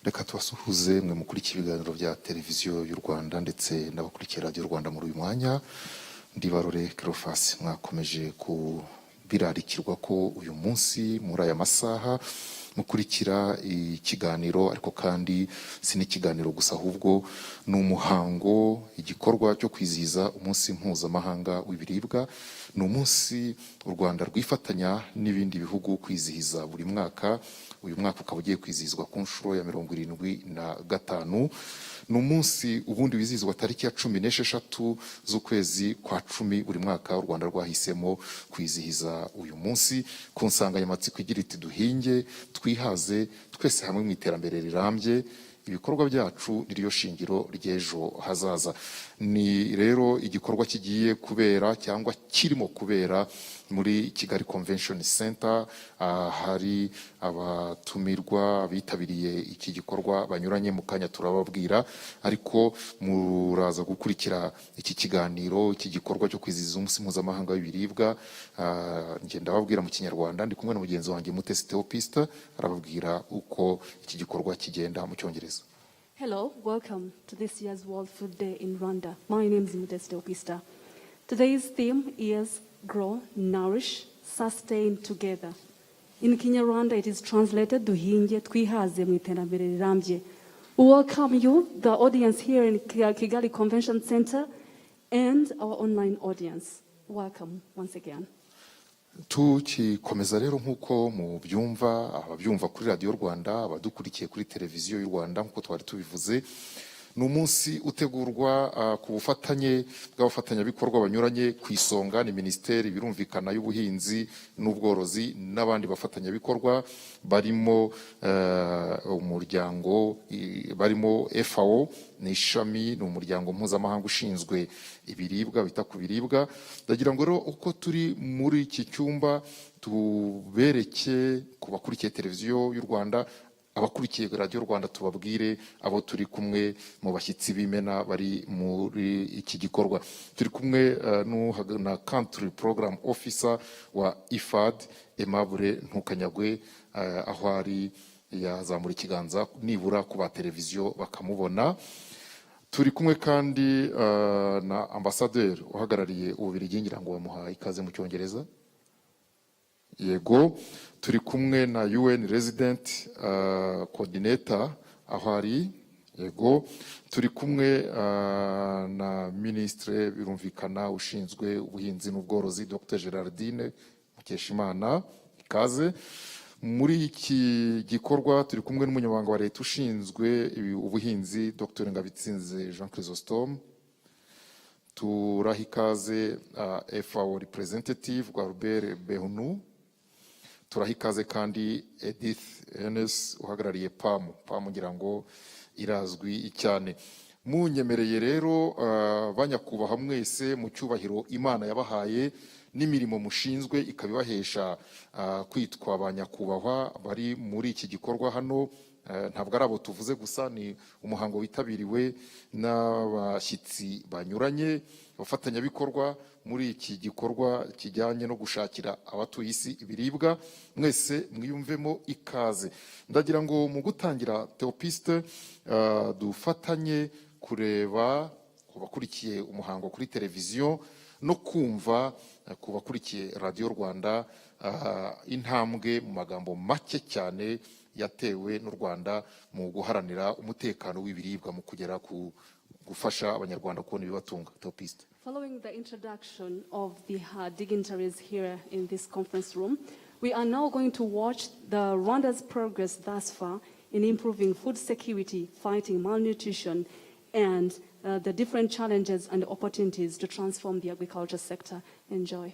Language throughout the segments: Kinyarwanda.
Reka tubasuhuze mwe mukurikiye ibiganiro bya televiziyo y'u Rwanda ndetse n'abakurikiye radio Rwanda muri uyu mwanya. Ndibarore Cleophas, mwakomeje kubirarikirwa ko uyu munsi muri aya masaha mukurikira ikiganiro, ariko kandi si n'ikiganiro gusa ahubwo ni umuhango, igikorwa cyo kwizihiza umunsi mpuzamahanga w'ibiribwa. Ni umunsi u Rwanda rwifatanya n'ibindi bihugu kwizihiza buri mwaka. Uyu mwaka ukaba ugiye kwizihizwa ku nshuro ya 75. Ni umunsi ubundi wizihizwa tariki ya 16 z'ukwezi kwa 10 buri mwaka. U Rwanda rwahisemo kwizihiza uyu munsi ku nsanganyamatsiko igira iti duhinge twihaze twese hamwe mu iterambere rirambye, ibikorwa byacu niryo shingiro ry'ejo hazaza. Ni rero igikorwa kigiye kubera cyangwa kirimo kubera muri Kigali Convention Center. Hari abatumirwa bitabiriye iki gikorwa banyuranye, mu kanya turababwira, ariko muraza gukurikira iki kiganiro, iki gikorwa cyo kwizihiza umunsi mpuzamahanga w'ibiribwa. Ngenda babwira mu Kinyarwanda, ndi kumwe na mugenzi wanjye Mutesi Theopiste arababwira uko iki gikorwa kigenda mu Cyongereza. Hello, welcome to this year's World Food Day in Rwanda. My name is Mutesi Theopiste. Today's theme is Grow, Nourish, Sustain Together. In Kinyarwanda, it is translated duhinge twihaze mu iterambere rirambye. We welcome you, the audience here in Kigali Convention Center, and our online audience. Welcome once again. Tukikomeza rero nkuko mu byumva, ababyumva kuri radio Rwanda, abadukurikiye kuri televiziyo y'u Rwanda, nkuko twari tubivuze, ni umunsi utegurwa ku bufatanye bw'abafatanyabikorwa banyuranye. Ku isonga ni Minisiteri birumvikana y'ubuhinzi n'ubworozi n'abandi bafatanyabikorwa barimo umuryango, barimo FAO, ni ishami, ni umuryango mpuzamahanga ushinzwe ibiribwa, bita ku biribwa. Ndagira ngo rero uko turi muri iki cyumba tubereke ku bakurikiye televiziyo y'u Rwanda, abakurikiye radio Rwanda, tubabwire abo turi kumwe mu bashyitsi b'imena bari muri iki gikorwa. Turi kumwe na Country Program Officer wa IFAD, Aimable Ntukanyagwe, aho ari yazamura ikiganza nibura ku ba televiziyo bakamubona. Turi kumwe kandi na Ambassadeur uhagarariye Ububiligi, ngira ngo bamuhaye ikaze mu Cyongereza. Yego. Turi kumwe na UN Resident Coordinator aho ari. Yego. Turi kumwe na Ministre birumvikana ushinzwe ubuhinzi n'ubworozi, Dr Gerardine Mukeshimana, ikaze. Muri iki gikorwa turi kumwe n'umunyamabanga wa leta ushinzwe ubuhinzi, Dr Ngabitsinze Jean Chrysostome. Turahikaze FAO representative Albert Behunu. Turahikaze kandi Edith Enes uhagarariye PAM ngira ngo irazwi cyane. Munyemereye rero banyakubaha mwese mu cyubahiro Imana yabahaye n'imirimo mushinzwe ikabibahesha kwitwa abanyakubahwa bari muri iki gikorwa hano. Ntabwo ari abo tuvuze gusa, ni umuhango witabiriwe n'abashyitsi banyuranye, abafatanyabikorwa muri iki gikorwa kijyanye no gushakira abatuye isi ibiribwa. Mwese mwiyumvemo ikaze. Ndagira ngo mu gutangira, Theopiste, dufatanye kureba ku bakurikiye umuhango kuri televiziyo no kumva ku bakurikiye radio Rwanda intambwe mu magambo make cyane yatewe n'u Rwanda mu guharanira umutekano w'ibiribwa mu kugera ku gufasha abanyarwanda kubona ibibatunga. Theopiste. Following the introduction of the dignitaries here in this conference room, we are now going to watch the Rwanda's progress thus far in improving food security, fighting malnutrition, and the different challenges and opportunities to transform the agriculture sector. Enjoy.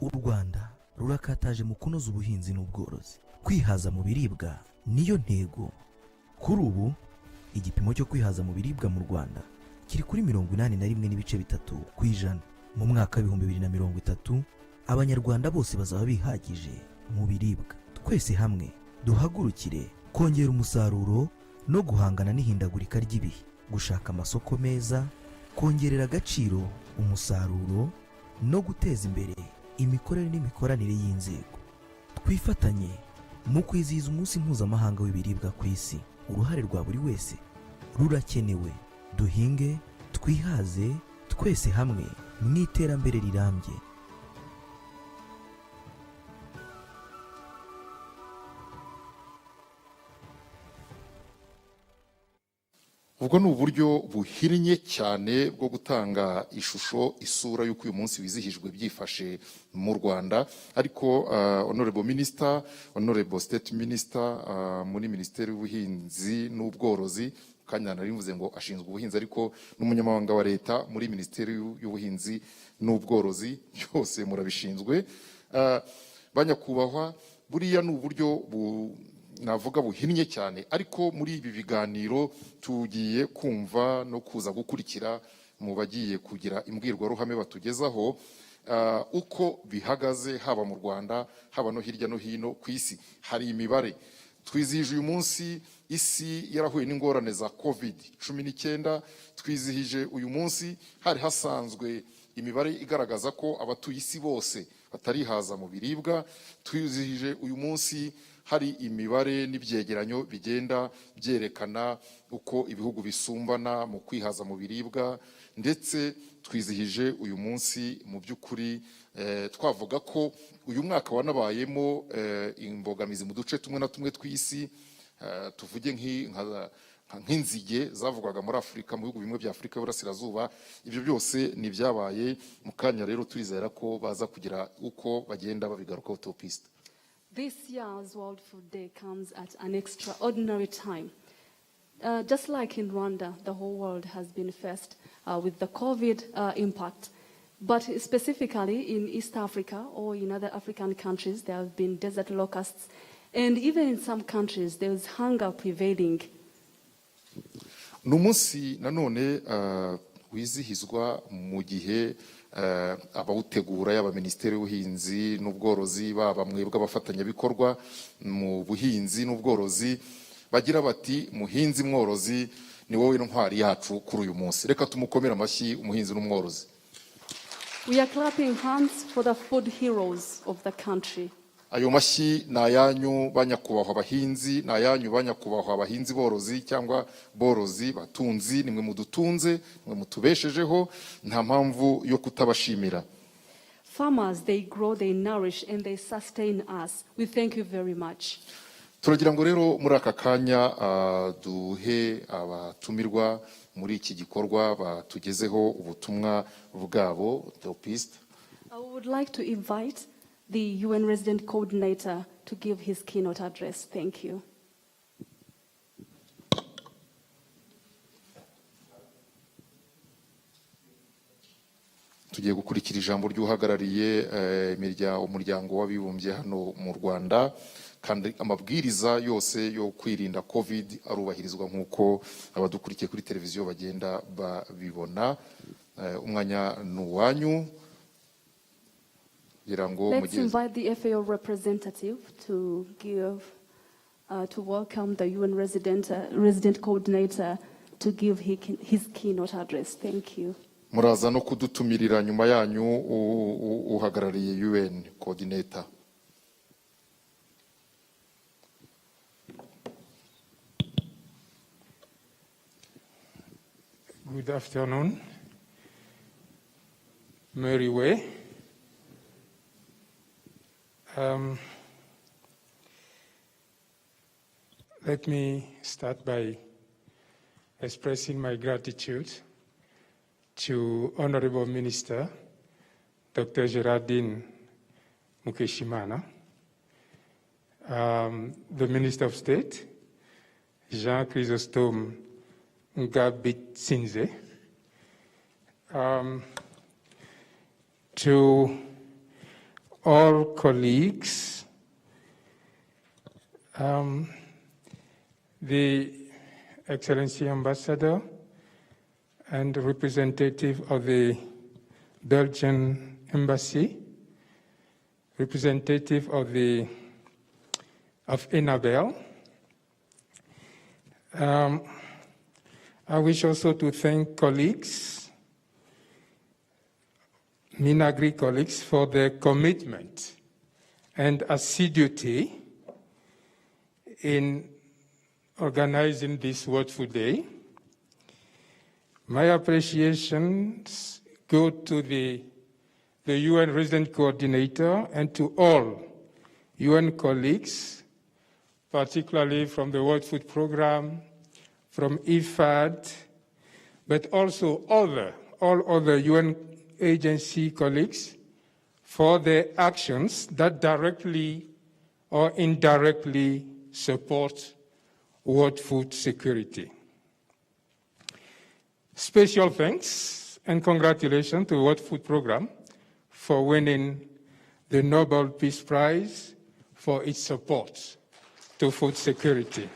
U Rwanda rurakataje mu kunoza ubuhinzi n'ubworozi. Kwihaza mu biribwa niyo ntego. Kuri ubu igipimo cyo kwihaza mu biribwa mu Rwanda kiri kuri 81.3%. Mu mwaka 2030 abanyarwanda bose bazaba bihagije mu biribwa. Twese hamwe duhagurukire kongera umusaruro no guhangana n'ihindagurika ry'ibihe, gushaka amasoko meza, kongerera agaciro umusaruro no guteza imbere imikorere n'imikoranire y'inzego. Twifatanye mu kwizihiza umunsi mpuzamahanga w'ibiribwa ku isi, uruhare rwa buri wese rurakenewe. Duhinge, twihaze, twese hamwe mu iterambere rirambye. ubwo ni uburyo buhinnye cyane bwo gutanga ishusho, isura y'uko uyu munsi wizihijwe byifashe mu Rwanda. Ariko honorable minister, honorable state minister muri minisiteri y'ubuhinzi n'ubworozi, kanya nari mvuze ngo ashinzwe ubuhinzi, ariko n'umunyamabanga wa leta muri minisiteri y'ubuhinzi n'ubworozi, byose murabishinzwe. Banyakubahwa, buriya ni uburyo navuga buhinnye cyane, ariko muri ibi biganiro tugiye kumva no kuza gukurikira mu bagiye kugira imbwirwaruhame batugezaho uko bihagaze, haba mu Rwanda haba no hirya no hino ku isi. Hari imibare twizihije uyu munsi, isi yarahuye n'ingorane za COVID-19. Twizihije uyu munsi hari hasanzwe imibare igaragaza ko abatuye isi bose batarihaza mu biribwa. Twizihije uyu munsi hari imibare n'ibyegeranyo bigenda byerekana uko ibihugu bisumbana mu kwihaza mu biribwa, ndetse twizihije uyu munsi mu by'ukuri twavuga ko uyu mwaka wanabayemo imbogamizi mu duce tumwe na tumwe tw'isi. Tuvuge nk'inzige zavugwaga muri Afurika, mu bihugu bimwe bya Afurika y'Uburasirazuba. Ibyo byose ni byabaye mu kanya, rero turizera ko baza kugira uko bagenda babigarukaho. Topiste, This year's World Food Day comes at an extraordinary time. Just like in Rwanda, the whole world has been faced with the COVID impact. But specifically in East Africa or in other African countries, there have been desert locusts. And even in some countries, there is hunger prevailing. ni umunsi nanone wizihizwa mu gihe abawutegura, yaba minisiteri y'ubuhinzi n'ubworozi, baba mwebwe abafatanyabikorwa mu buhinzi n'ubworozi, bagira bati muhinzi mworozi ni wowe ntwari yacu kuri uyu munsi. Reka tumukomere amashyi umuhinzi n'umworozi. We are clapping hands for the food heroes of the country. Ayo mashyi ni ayanyu banyakubahwa abahinzi, ni ayanyu banyakubahwa abahinzi borozi cyangwa borozi batunzi. Nimwe mudutunze, nimwe mutubeshejeho, nta mpamvu yo kutabashimira. Farmers, they grow, they nourish, and they sustain us. We thank you very much. Turagira ngo rero muri aka kanya duhe abatumirwa muri iki gikorwa batugezeho ubutumwa bwabo. Topiste, I would like to invite the UN Resident Coordinator to give his keynote address. Thank you. tugiye gukurikira ijambo ry'uhagarariye umuryango w'abibumbye hano mu Rwanda, kandi amabwiriza yose yo kwirinda COVID arubahirizwa nk'uko abadukurikiye kuri televiziyo bagenda babibona. Umwanya ni uwanyu. Let's invite the FAO representative to give, to welcome the UN resident coordinator to give his keynote address. Thank you. Muraza no kudutumirira nyuma yanyu uhagarariye UN coordinator. Good afternoon. Mary Way. Let me start by expressing my gratitude to Honorable Minister Dr. Gerardine Mukeshimana, the Minister of State, Jean Chrysostome Ngabitsinze, to all colleagues, the Excellency Ambassador and representative of the Belgian Embassy, representative of Enabel. I wish also to thank colleagues, Minagri colleagues, for their commitment and assiduity in organizing this World Food Day. My appreciations go to the UN Resident Coordinator and to all UN colleagues, particularly from the World Food Programme, from IFAD, but also all other UN agency colleagues for their actions that directly or indirectly support world food security. Special thanks and congratulations to the World Food Programme for winning the Nobel Peace Prize for its support to food security.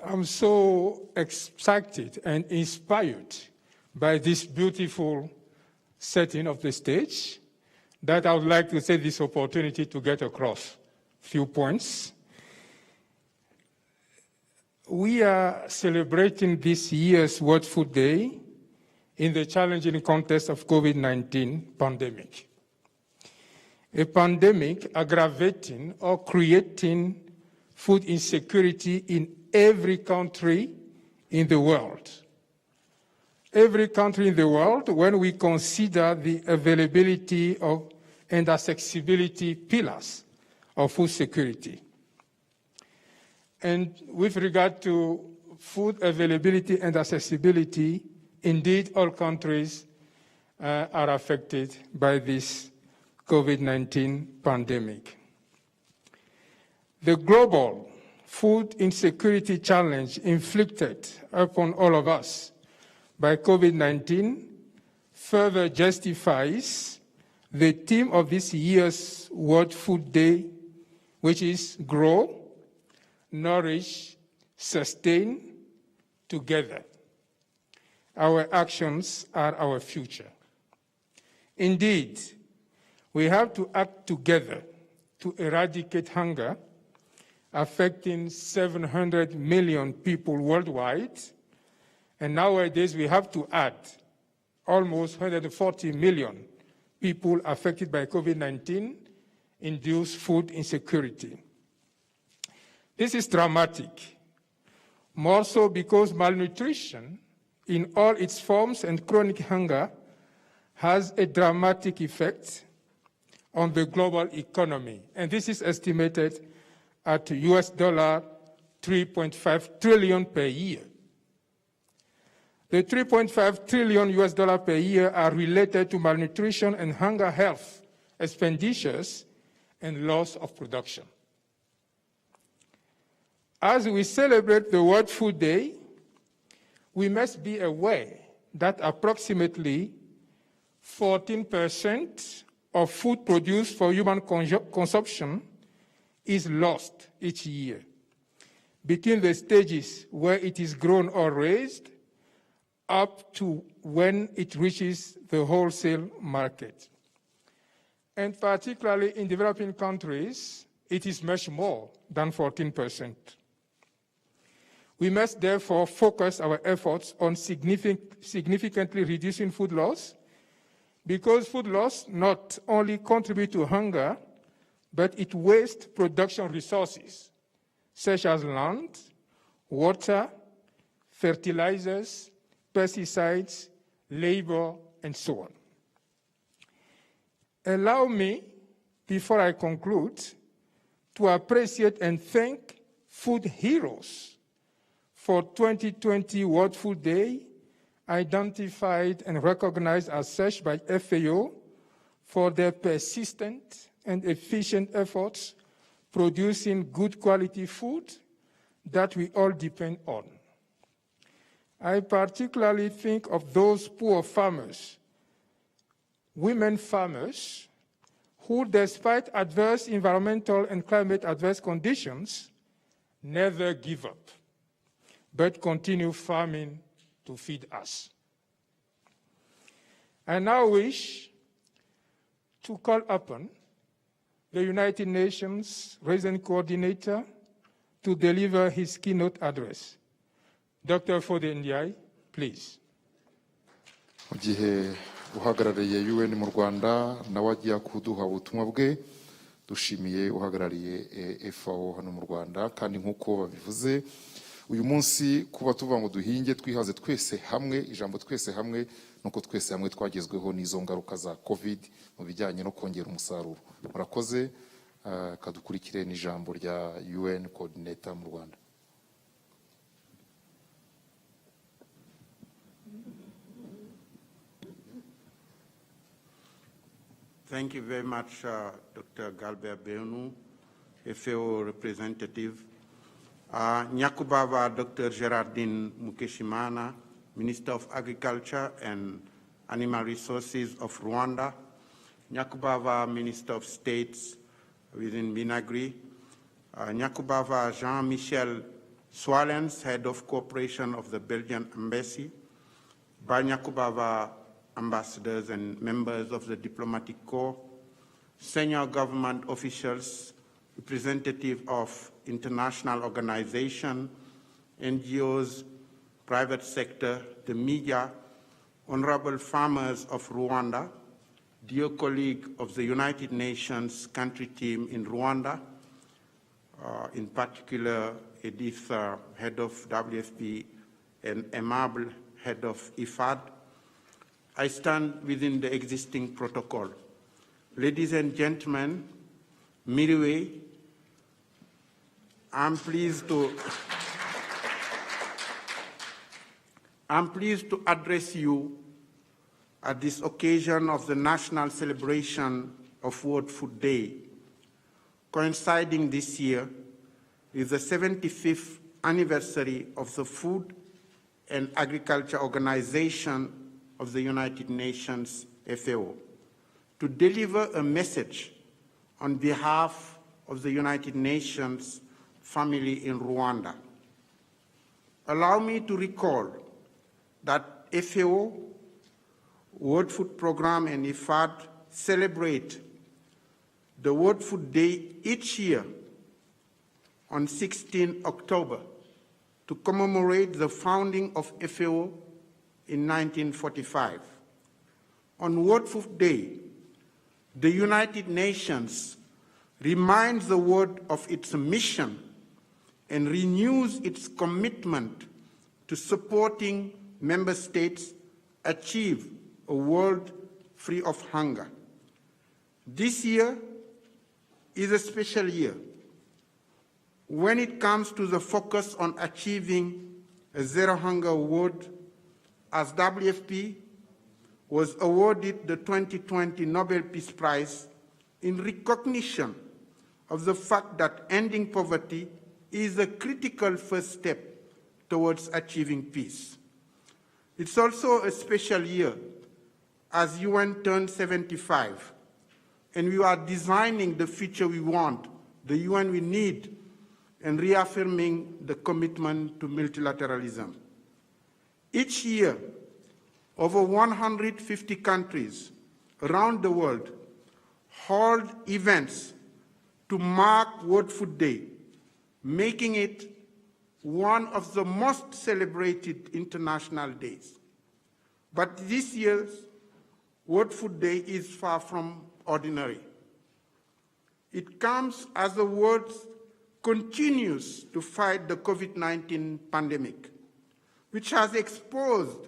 I'm so excited and inspired by this beautiful setting of the stage that I would like to take this opportunity to get across a few points. We are celebrating this year's World Food Day in the challenging context of COVID-19 pandemic. A pandemic aggravating or creating food insecurity in every country in the world. Every country in the world, when we consider the availability of and accessibility pillars of food security. And with regard to food availability and accessibility, indeed all countries are affected by this COVID-19 pandemic. The global food insecurity challenge inflicted upon all of us by COVID-19 further justifies the theme of this year's World Food Day, which is Grow, Nourish, Sustain, Together. Our actions are our future. Indeed, we have to act together to eradicate hunger, affecting 700 million people worldwide. And nowadays, we have to add almost 140 million people affected by COVID-19 induced food insecurity. This is dramatic, more so because malnutrition in all its forms and chronic hunger has a dramatic effect on the global economy. And this is estimated at $3.5 trillion per year. The $3.5 trillion per year are related to malnutrition and hunger health expenditures and loss of production. As we celebrate the World Food Day, we must be aware that approximately 14% of food produced for human consumption is lost each year between the stages where it is grown or raised up to when it reaches the wholesale market. And particularly in developing countries, it is much more than 14%. We must therefore focus our efforts on significantly reducing food loss, because food loss not only contributes to hunger, but it wastes production resources, such as land, water, fertilizers, pesticides, labor, and so on. Allow me, before I conclude, to appreciate and thank food heroes for 2020 World Food Day, identified and recognized as such by FAO for their persistent and efficient efforts producing good quality food that we all depend on. I particularly think of those poor farmers, women farmers, who, despite adverse environmental and climate adverse conditions, never give up, but continue farming to feed us. I now wish to call upon the United Nations Resident Coordinator to deliver his keynote address. Dr. Fode Ndiaye, please. Mu gihe uhagarariye UN mu Rwanda nawe agiye kuduha ubutumwa bwe, dushimiye uhagarariye FAO hano mu Rwanda. Kandi nk'uko babivuze uyu munsi kuba tuvuga ngo duhinge twihaze twese hamwe, ijambo twese hamwe nuko twese hamwe twagezweho n'izo ngaruka za COVID mu bijyanye no kongera umusaruro. Murakoze. Kadukurikire n'ijambo rya UN coordinator mu Rwanda. Thank you very much, Dr. Galbert Beunu, FAO representative. Nyakubava Dr. Gerardine Mukeshimana, Minister of Agriculture and Animal Resources of Rwanda. Nyakubava Minister of States within Minagri. Nyakubava Jean-Michel Swalens, Head of Cooperation of the Belgian Embassy. Nyakubava ambassadors and members of the diplomatic corps, senior government officials, representative of international organizations, NGOs, private sector, the media, honorable farmers of Rwanda, dear colleague of the United Nations country team in Rwanda, in particular Edith, head of WFP, and Aimable, head of IFAD. I stand within the existing protocol. Ladies and gentlemen, Miriwe, I'm pleased to address you at this occasion of the national celebration of World Food Day, coinciding this year with the 75th anniversary of the Food and Agriculture Organization of the United Nations, FAO, to deliver a message on behalf of the United Nations family in Rwanda. Allow me to recall that FAO, World Food Programme, and IFAD celebrate the World Food Day each year on 16 October to commemorate the founding of FAO in 1945. On World Food Day, the United Nations reminds the world of its mission and renews its commitment to supporting member states achieve a world free of hunger. This year is a special year when it comes to the focus on achieving a zero hunger world, as WFP was awarded the 2020 Nobel Peace Prize in recognition of the fact that ending poverty is a critical first step towards achieving peace. It's also a special year as UN turned 75, and we are designing the future we want, the UN we need, and reaffirming the commitment to multilateralism. Each year, over 150 countries around the world hold events to mark World Food Day, making it one of the most celebrated international days. But this year's World Food Day is far from ordinary. It comes as the world continues to fight the COVID-19 pandemic, which has exposed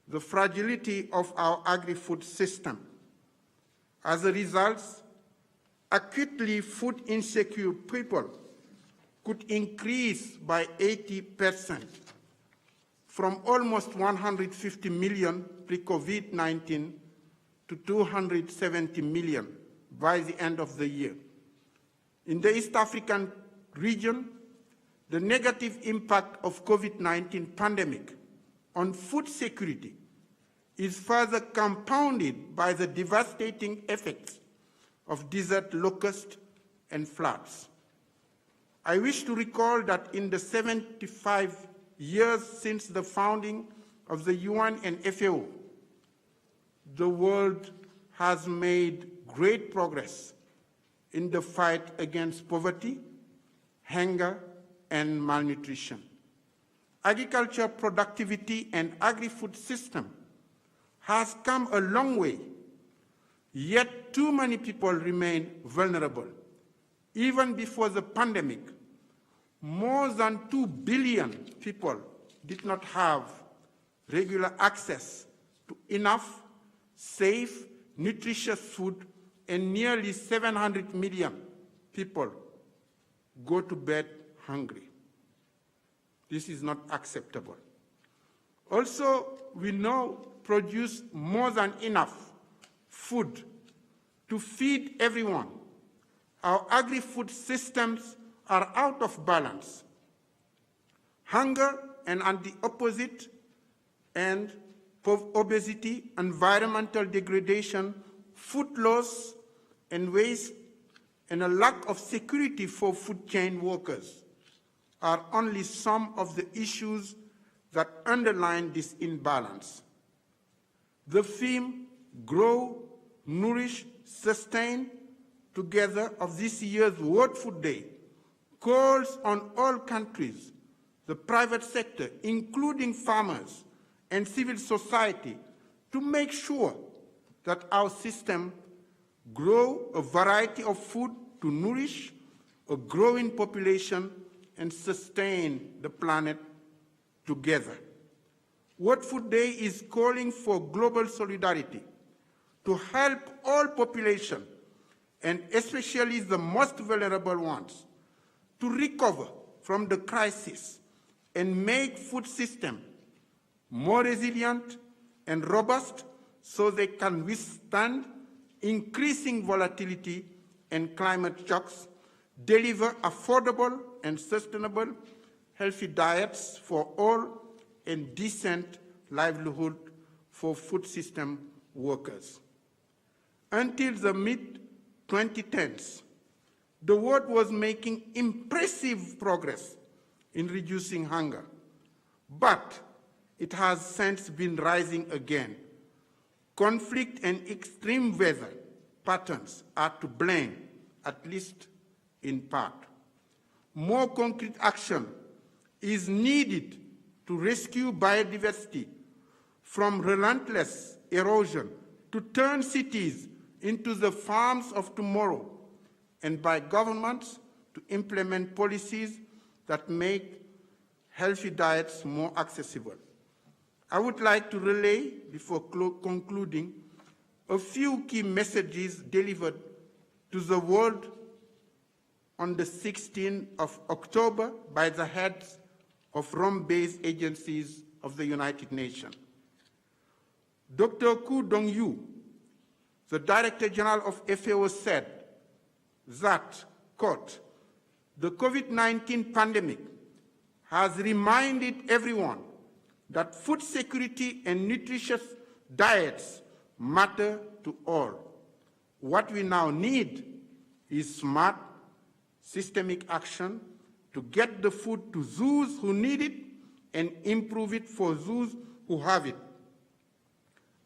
the fragility of our agri-food system. As a result, acutely food insecure people could increase by 80% from almost 150 million pre-COVID-19 to 270 million by the end of the year. In the East African region, the negative impact of COVID-19 pandemic on food security is further compounded by the devastating effects of desert locusts and floods. I wish to recall that in the 75 years since the founding of the UN and FAO, the world has made great progress in the fight against poverty, hunger, and malnutrition. Agriculture productivity and agri-food system has come a long way, Yet too many people remain vulnerable. Even before the pandemic, more than 2 billion people did not have regular access to enough, safe, nutritious food, and nearly 700 million people go to bed hungry. This is not acceptable. Also, we now produce more than enough food to feed everyone. Our agri-food systems are out of balance. Hunger and the opposite, and obesity, environmental degradation, food loss and waste, and a lack of security for food chain workers are only some of the issues that underline this imbalance. The theme, Grow, Nourish, Sustain, together of this year's World Food Day calls on all countries, the private sector, including farmers and civil society, to make sure that our system grow a variety of food to nourish a growing population and sustain the planet together. World Food Day is calling for global solidarity to help all populations, and especially the most vulnerable ones, to recover from the crisis and make food system more resilient and robust so they can withstand increasing volatility and climate shocks, deliver affordable and sustainable healthy diets for all, and decent livelihood for food system workers. Until the mid-2010s, the world was making impressive progress in reducing hunger, but it has since been rising again. Conflict and extreme weather patterns are to blame, at least in part. More concrete action is needed to rescue biodiversity from relentless erosion, to turn cities into the farms of tomorrow, and by governments to implement policies that make healthy diets more accessible. I would like to relay, before concluding, a few key messages delivered to the world on the 16th of October by the heads of Rome-based agencies of the United Nations. Dr. Ku Dong-yu, the Director General of FAO, said that, quote, "The COVID-19 pandemic has reminded everyone that food security and nutritious diets matter to all. What we now need is smart, systemic action to get the food to those who need it and improve it for those who have it.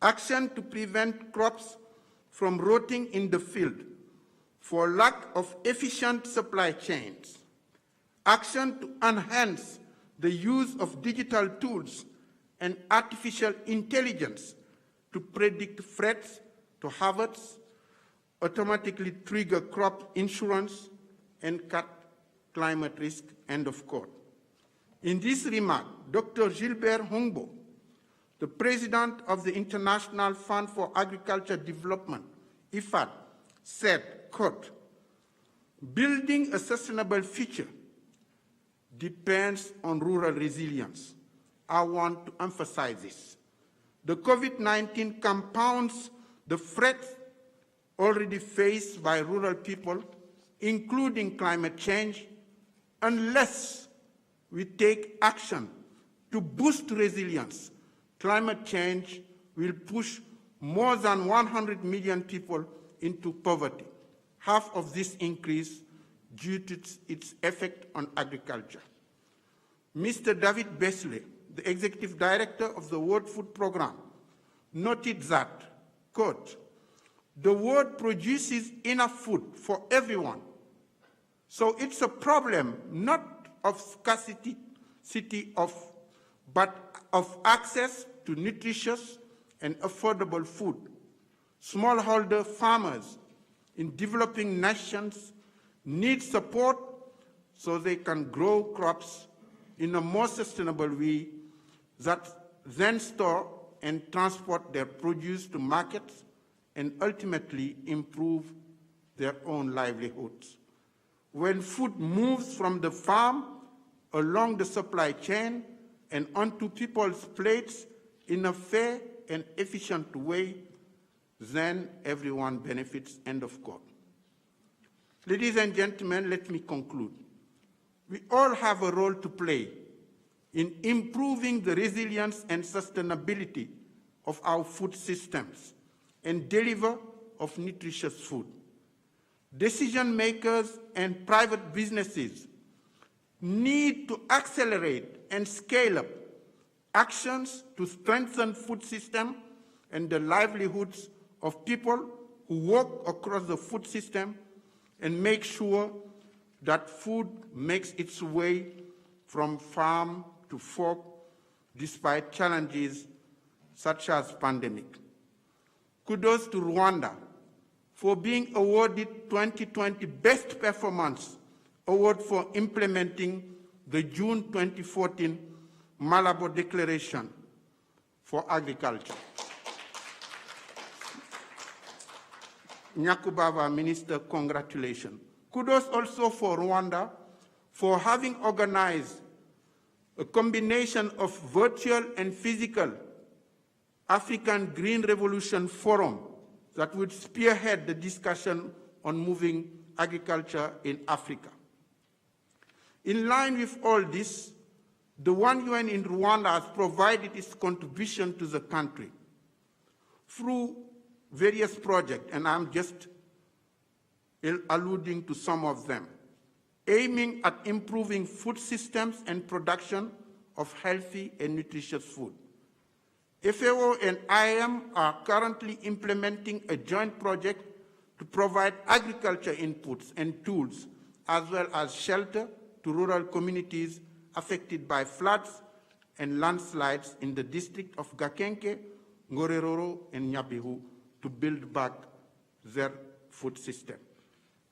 Action to prevent crops from rotting in the field for lack of efficient supply chains. Action to enhance the use of digital tools and artificial intelligence to predict threats to hazards, automatically trigger crop insurance, and cut climate risk," end of quote. In this remark, Dr. Gilbert Humbo, the president of the International Fund for Agriculture Development, IFAD, said, quote, "Building a sustainable future depends on rural resilience." I want to emphasize this. The COVID-19 compounds the threats already faced by rural people, including climate change, unless we take action to boost resilience. Climate change will push more than 100 million people into poverty, half of this increase due to its effect on agriculture. Mr. David Beasley, the Executive Director of the World Food Programme, noted that, quote, "The world produces enough food for everyone, so it's a problem not of scarcity but of access to nutritious and affordable food. Smallholder farmers in developing nations need support so they can grow crops in a more sustainable way that then store and transport their produce to markets and ultimately improve their own livelihoods. When food moves from the farm along the supply chain and onto people's plates in a fair and efficient way, then everyone benefits, end of quote. Ladies and gentlemen, let me conclude. We all have a role to play in improving the resilience and sustainability of our food systems and delivery of nutritious food. Decision makers and private businesses need to accelerate and scale up actions to strengthen food system and the livelihoods of people who work across the food system and make sure that food makes its way from farm to fork despite challenges such as pandemic. Kudos to Rwanda for being awarded 2020 Best Performance Award for implementing the June 2014 Malabo Declaration for Agriculture. Nyakubava Minister, congratulations. Kudos also for Rwanda for having organized a combination of virtual and physical African Green Revolution Forum that would spearhead the discussion on moving agriculture in Africa. In line with all this, the One UN in Rwanda has provided its contribution to the country through various projects, and I'm just alluding to some of them, aiming at improving food systems and production of healthy and nutritious food. FAO and IAM are currently implementing a joint project to provide agriculture inputs and tools, as well as shelter to rural communities affected by floods and landslides in the district of Gakenke, Ngorororo, and Nyabihu to build back their food system.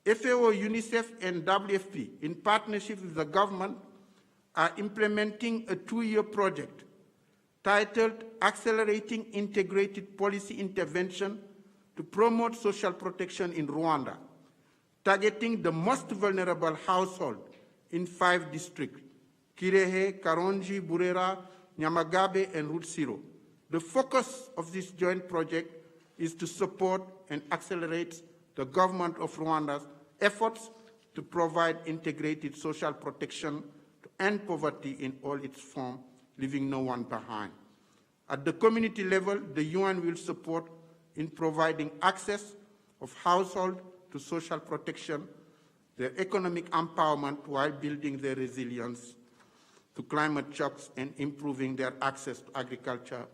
FAO, UNICEF, and WFP, in partnership with the government, are implementing a 2-year project titled Accelerating Integrated Policy Intervention to Promote Social Protection in Rwanda, targeting the most vulnerable households in 5 districts, Kirehe, Karongi, Burera, Nyamagabe, and Rutsiro. The focus of this joint project is to support and accelerate the government of Rwanda's efforts to provide integrated social protection to end poverty in all its forms, leaving no one behind. At the community level, the UN will support in providing access of households to social protection, their economic empowerment while building their resilience to climate shocks and improving their access to agriculture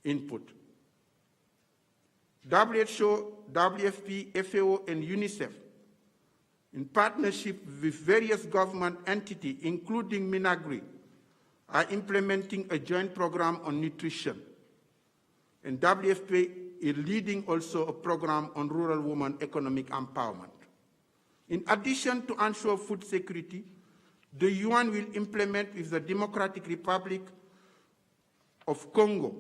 input. WHO, WFP, FAO, and UNICEF, in partnership with various government entities, including Minagri, are implementing a joint program on nutrition. And WFP is leading also a program on rural women economic empowerment. In addition to ensure food security, the UN will implement with the Democratic Republic of Congo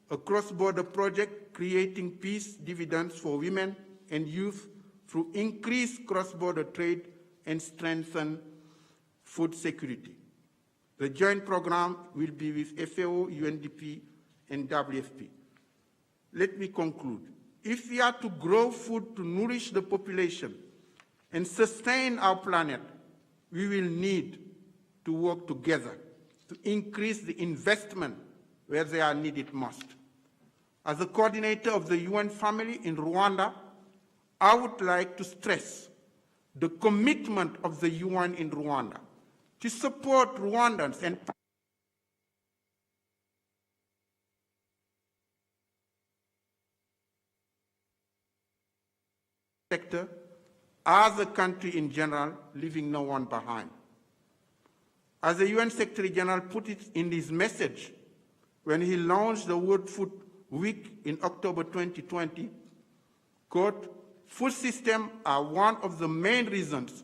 a cross-border project creating peace dividends for women and youth through increased cross-border trade and strengthen food security. The joint program will be with FAO, UNDP, and WFP. Let me conclude. If we are to grow food to nourish the population and sustain our planet, we will need to work together to increase the investment where they are needed most. As a coordinator of the UN family in Rwanda, I would like to stress the commitment of the UN in Rwanda to support Rwandans and sector as a country in general, leaving no one behind. As the UN Secretary General put it in his message when he launched the World Food Week in October 2020, Quote, food systems are one of the main reasons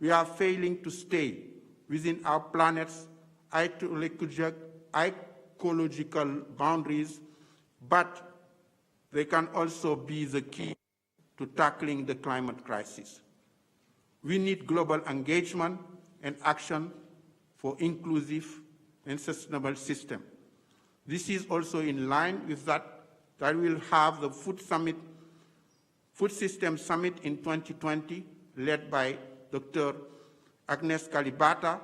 we are failing to stay within our planet's ecological boundaries, but they can also be the key to tackling the climate crisis. We need global engagement and action for inclusive and sustainable systems. This is also in line with that we'll have the Food Systems Summit in 2020, led by Dr. Agnes Kalibata,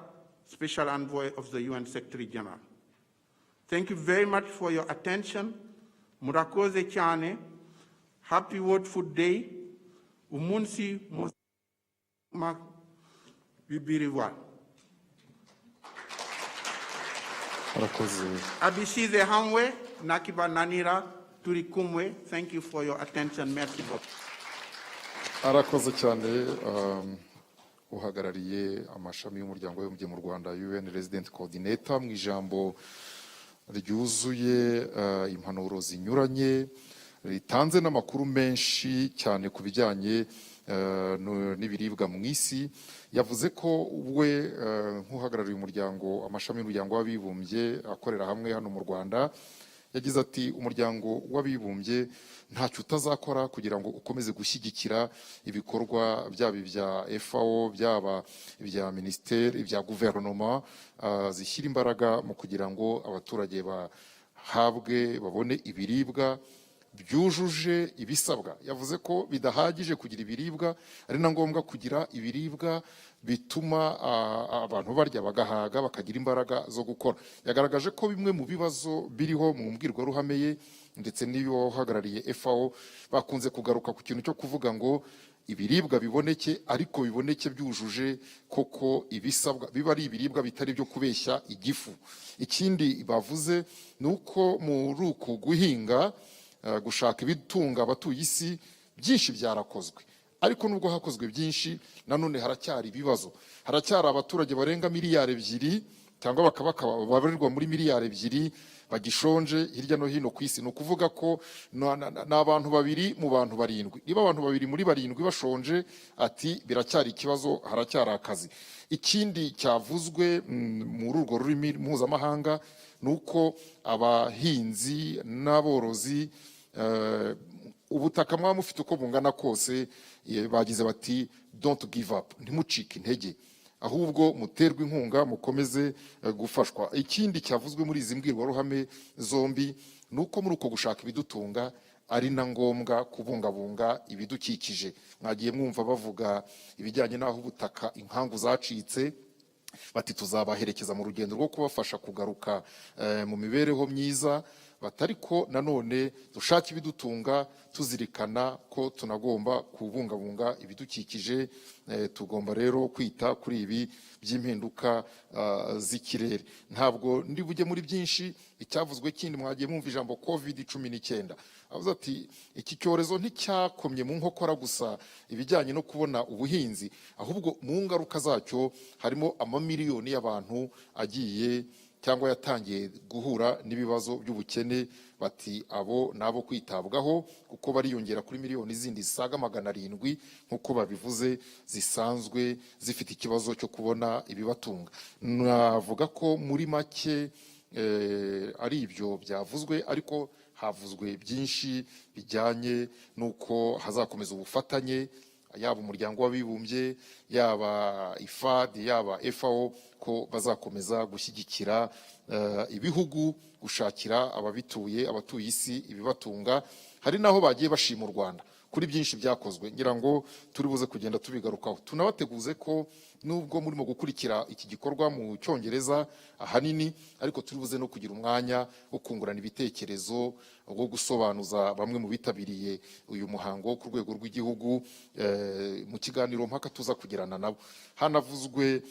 Special Envoy of the UN Secretary General. Thank you very much for your attention. Murakoze cyane. Happy World Food Day. Umunsi bibiriwa. Abishize hamwe nakibananira turi kumwe. Thank you for your attention. Merci beaucoup. Arakoze cyane uhagarariye amashami y'umuryango w'abibumbye mu Rwanda UN Resident Coordinator mu ijambo ryuzuye impanuro zinyuranye ritanze n'amakuru menshi cyane ku bijyanye n'ibiribwa mu isi. Yavuze ko we nk'uhagarariye umuryango amashami y'umuryango w'abibumbye akorera hamwe hano mu Rwanda yagize ati umuryango w'abibumbye ntacyo utazakora kugira ngo ukomeze gushyigikira ibikorwa byaba ibya FAO byaba ibya ministeri ibya guverinoma zishyira imbaraga mu kugira ngo abaturage bahabwe babone ibiribwa byujuje ibisabwa. Yavuze ko bidahagije kugira ibiribwa, ari na ngombwa kugira ibiribwa bituma abantu barya bagahaga bakagira imbaraga zo gukora. Yagaragaje ko bimwe mu bibazo biriho mu mbwirwaruhame ye ndetse n'iyo hagarariye FAO bakunze kugaruka ku kintu cyo kuvuga ngo ibiribwa biboneke, ariko biboneke byujuje koko ibisabwa, biba ari ibiribwa bitari byo kubeshya igifu. Ikindi bavuze ni uko muri uku guhinga gushaka ibitunga abatuye isi byinshi byarakozwe, ariko nubwo hakozwe byinshi nanone haracyari ibibazo. Haracyari abaturage barenga miliyari 2 cyangwa babarirwa muri miliyari 2 bagishonje hirya no hino ku isi. Ni ukuvuga ko n'abantu 2 mu bantu 7, niba abantu 2 muri 7 bashonje, ati biracyari ikibazo, haracyari akazi. Ikindi cyavuzwe muri urwo rurimi mpuzamahanga ni uko abahinzi n'aborozi ubutaka mwaba mufite uko bungana kose bagize bati don't give up, ntimucike intege, ahubwo muterwe inkunga mukomeze gufashwa. Ikindi cyavuzwe muri izi mbwirwaruhame zombi ni uko muri uko gushaka ibidutunga ari na ngombwa kubungabunga ibidukikije. Mwagiye mwumva bavuga ibijyanye n'aho ubutaka inkangu zacitse, bati tuzabaherekeza mu rugendo rwo kubafasha kugaruka mu mibereho myiza, batariko nanone dushaka ibidutunga tuzirikana ko tunagomba kubungabunga ibidukikije. Tugomba rero kwita kuri ibi by'impinduka z'ikirere. Ntabwo ndi bujye muri byinshi. Icyavuzwe kindi mwagiye mwumva ijambo COVID-19. Avuze ati iki cyorezo nticyakomye mu nkokora gusa ibijyanye no kubona ubuhinzi, ahubwo mu ngaruka zacyo harimo amamiliyoni y'abantu agiye cyangwa yatangiye guhura n'ibibazo by'ubukene. Bati abo nabo kwitabwaho kuko bariyongera kuri miliyoni zindi zisaga 700 nk'uko babivuze zisanzwe zifite ikibazo cyo kubona ibibatunga. Navuga ko muri make ari ibyo byavuzwe, ariko havuzwe byinshi bijyanye n'uko hazakomeza ubufatanye, yaba umuryango w'abibumbye, yaba IFAD, yaba FAO, ko bazakomeza gushyigikira ibihugu gushakira abatuye isi ibibatunga. Hari naho bagiye bashima u Rwanda kuri byinshi byakozwe, ngira ngo turi buze kugenda tubigarukaho. Tunabateguze ko nubwo murimo gukurikira iki gikorwa mu Cyongereza ahanini, ariko turi buze no kugira umwanya wo kungurana ibitekerezo, wo gusobanuza bamwe mu bitabiriye uyu muhango ku rwego rw'igihugu mu kiganiro mpaka tuza kugirana nabo. Hanavuzwe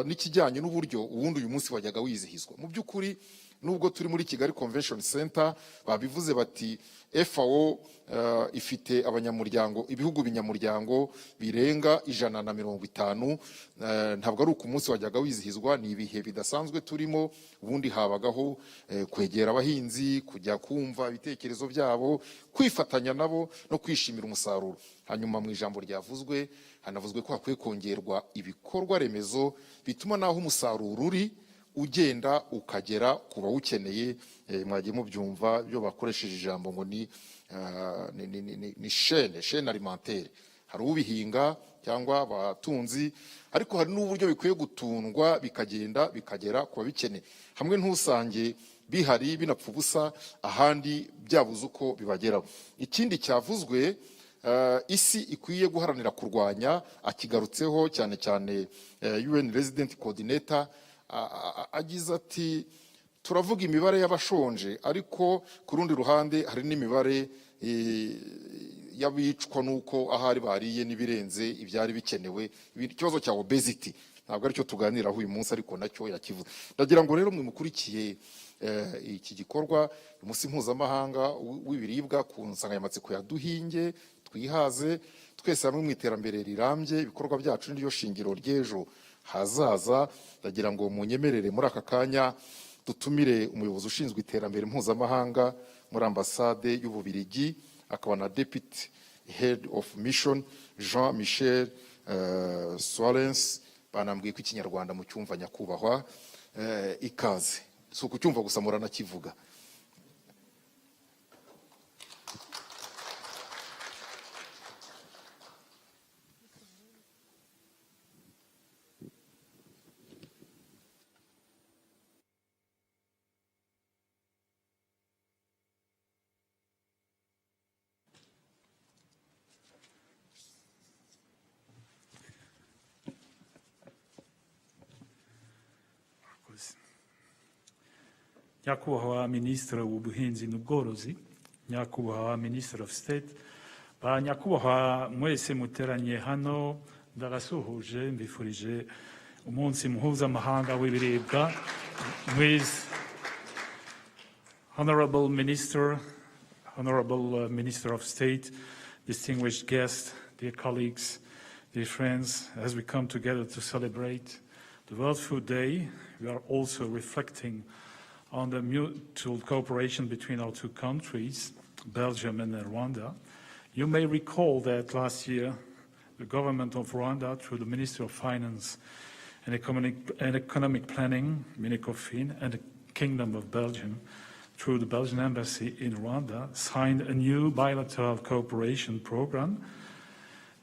n'ikijyanye n'uburyo ubundi uyu munsi wajyaga wizihizwa. Mu by'ukuri nubwo turi muri Kigali Convention Center babivuze bati FAO ifite abanyamuryango ibihugu binyamuryango birenga 150, ntabwo ari ku munsi wajyaga wizihizwa, ni ibihe bidasanzwe turimo. Ubundi habagaho kwegera abahinzi, kujya kumva ibitekerezo byabo, kwifatanya nabo no kwishimira umusaruro. Hanyuma mu ijambo ryavuzwe hanavuzwe ko hakwiye kongerwa ibikorwa remezo bituma naho umusaruro uri ugenda ukagera ku bawukeneye. Mwagiye mubyumva byo bakoresheje ijambo ngo ni chaîne alimentaire. Hari ubihinga cyangwa abatunzi, ariko hari n'uburyo bikwiye gutundwa bikagenda bikagera ku babikeneye. Hamwe ntusange bihari binapfa ubusa, ahandi byabuze uko bibageraho. Ikindi cyavuzwe isi ikwiye guharanira kurwanya, akigarutseho cyane cyane UN Resident Coordinator agize ati turavuga imibare y'abashonje, ariko ku rundi ruhande hari n'imibare y'abicwa nuko ahari bariye n'ibirenze ibyari bikenewe. Ikibazo cya obesity ntabwo aricyo tuganiraho uyu munsi, ariko nacyo yakivuze. Ndagira ngo rero mwe mukurikiye iki gikorwa, umunsi mpuzamahanga w'ibiribwa, ku nsanganyamatsiko ya duhinge twihaze twese hamwe mu iterambere rirambye, ibikorwa byacu niryo shingiro ry'ejo hazaza. Ndagira ngo munyemerere muri aka kanya dutumire umuyobozi ushinzwe iterambere mpuzamahanga muri ambasade y'Ububiligi, akaba na Deputy Head of Mission Jean Michel Soarens. Banambwiye ko ikinyarwanda mu cyumva nyakubahwa, ikaze. Si ukucyumva gusa muranakivuga. Nyakubahwa Minisitiri w'Ubuhinzi n'Ubworozi, Nyakubahwa Minister of State, ba Nyakubahwa mwese muteranye hano, ndabasuhuje mbifurije umunsi mpuzamahanga w'ibiribwa. With Honorable Minister, Honorable Minister of State, distinguished guests, dear colleagues, dear friends, as we come together to celebrate the World Food Day, we are also reflecting on the mutual cooperation between our two countries, Belgium and Rwanda. You may recall that last year, the government of Rwanda, through the Ministry of Finance and Economic Planning, MINECOFIN, and the Kingdom of Belgium, through the Belgian Embassy in Rwanda, signed a new bilateral cooperation program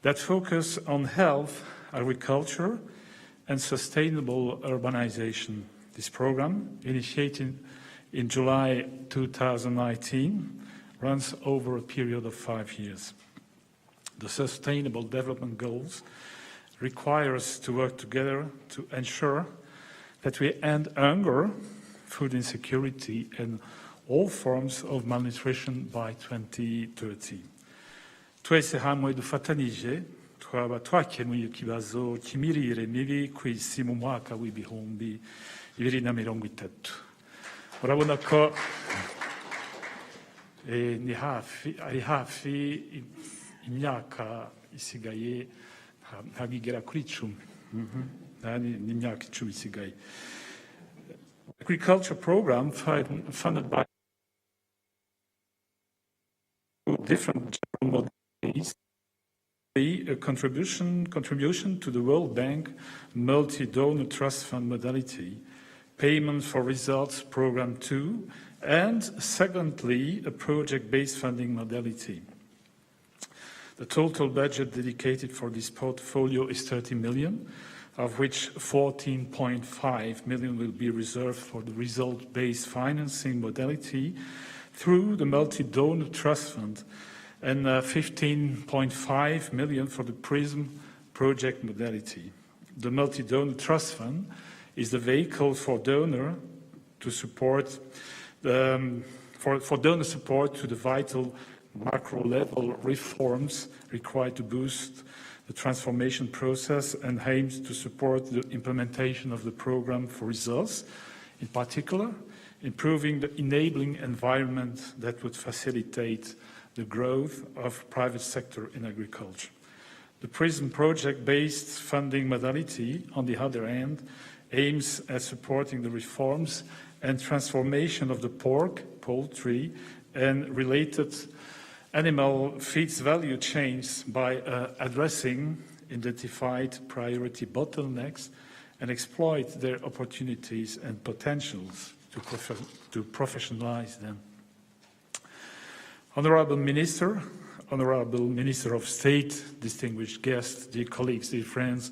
that focuses on health, agriculture, and sustainable urbanization. This program, initiated in July 2019, runs over a period of 5 years. The Sustainable Development Goals require us to work together to ensure that we end hunger, food insecurity, and all forms of malnutrition by 2030. Twese hamwe dufatanije twaba twakemuye ikibazo cy'imirire mibi ku isi mu mwaka w'ibihumbi 2030. Urabona ko ari hafi imyaka isigaye ntabigera kuri 10. Ni imyaka 10 isigaye. Agriculture program funded by different general modalities, a contribution to the World Bank multi-donor trust fund modality, payment for results program 2, and secondly, a project-based funding modality. The total budget dedicated for this portfolio is 30 million, of which 14.5 million will be reserved for the result-based financing modality through the multi-donor trust fund, and 15.5 million for the PRISM project modality. The multi-donor trust fund is the vehicle for donor to support for donor support to the vital macro-level reforms required to boost the transformation process and aims to support the implementation of the program for results, in particular improving the enabling environment that would facilitate the growth of private sector in agriculture. The PRISM project-based funding modality, on the other hand, aims at supporting the reforms and transformation of the pork, poultry, and related animal feeds value chains by addressing identified priority bottlenecks and exploit their opportunities and potentials to professionalize them. Honorable Minister of State, distinguished guests, dear colleagues, dear friends,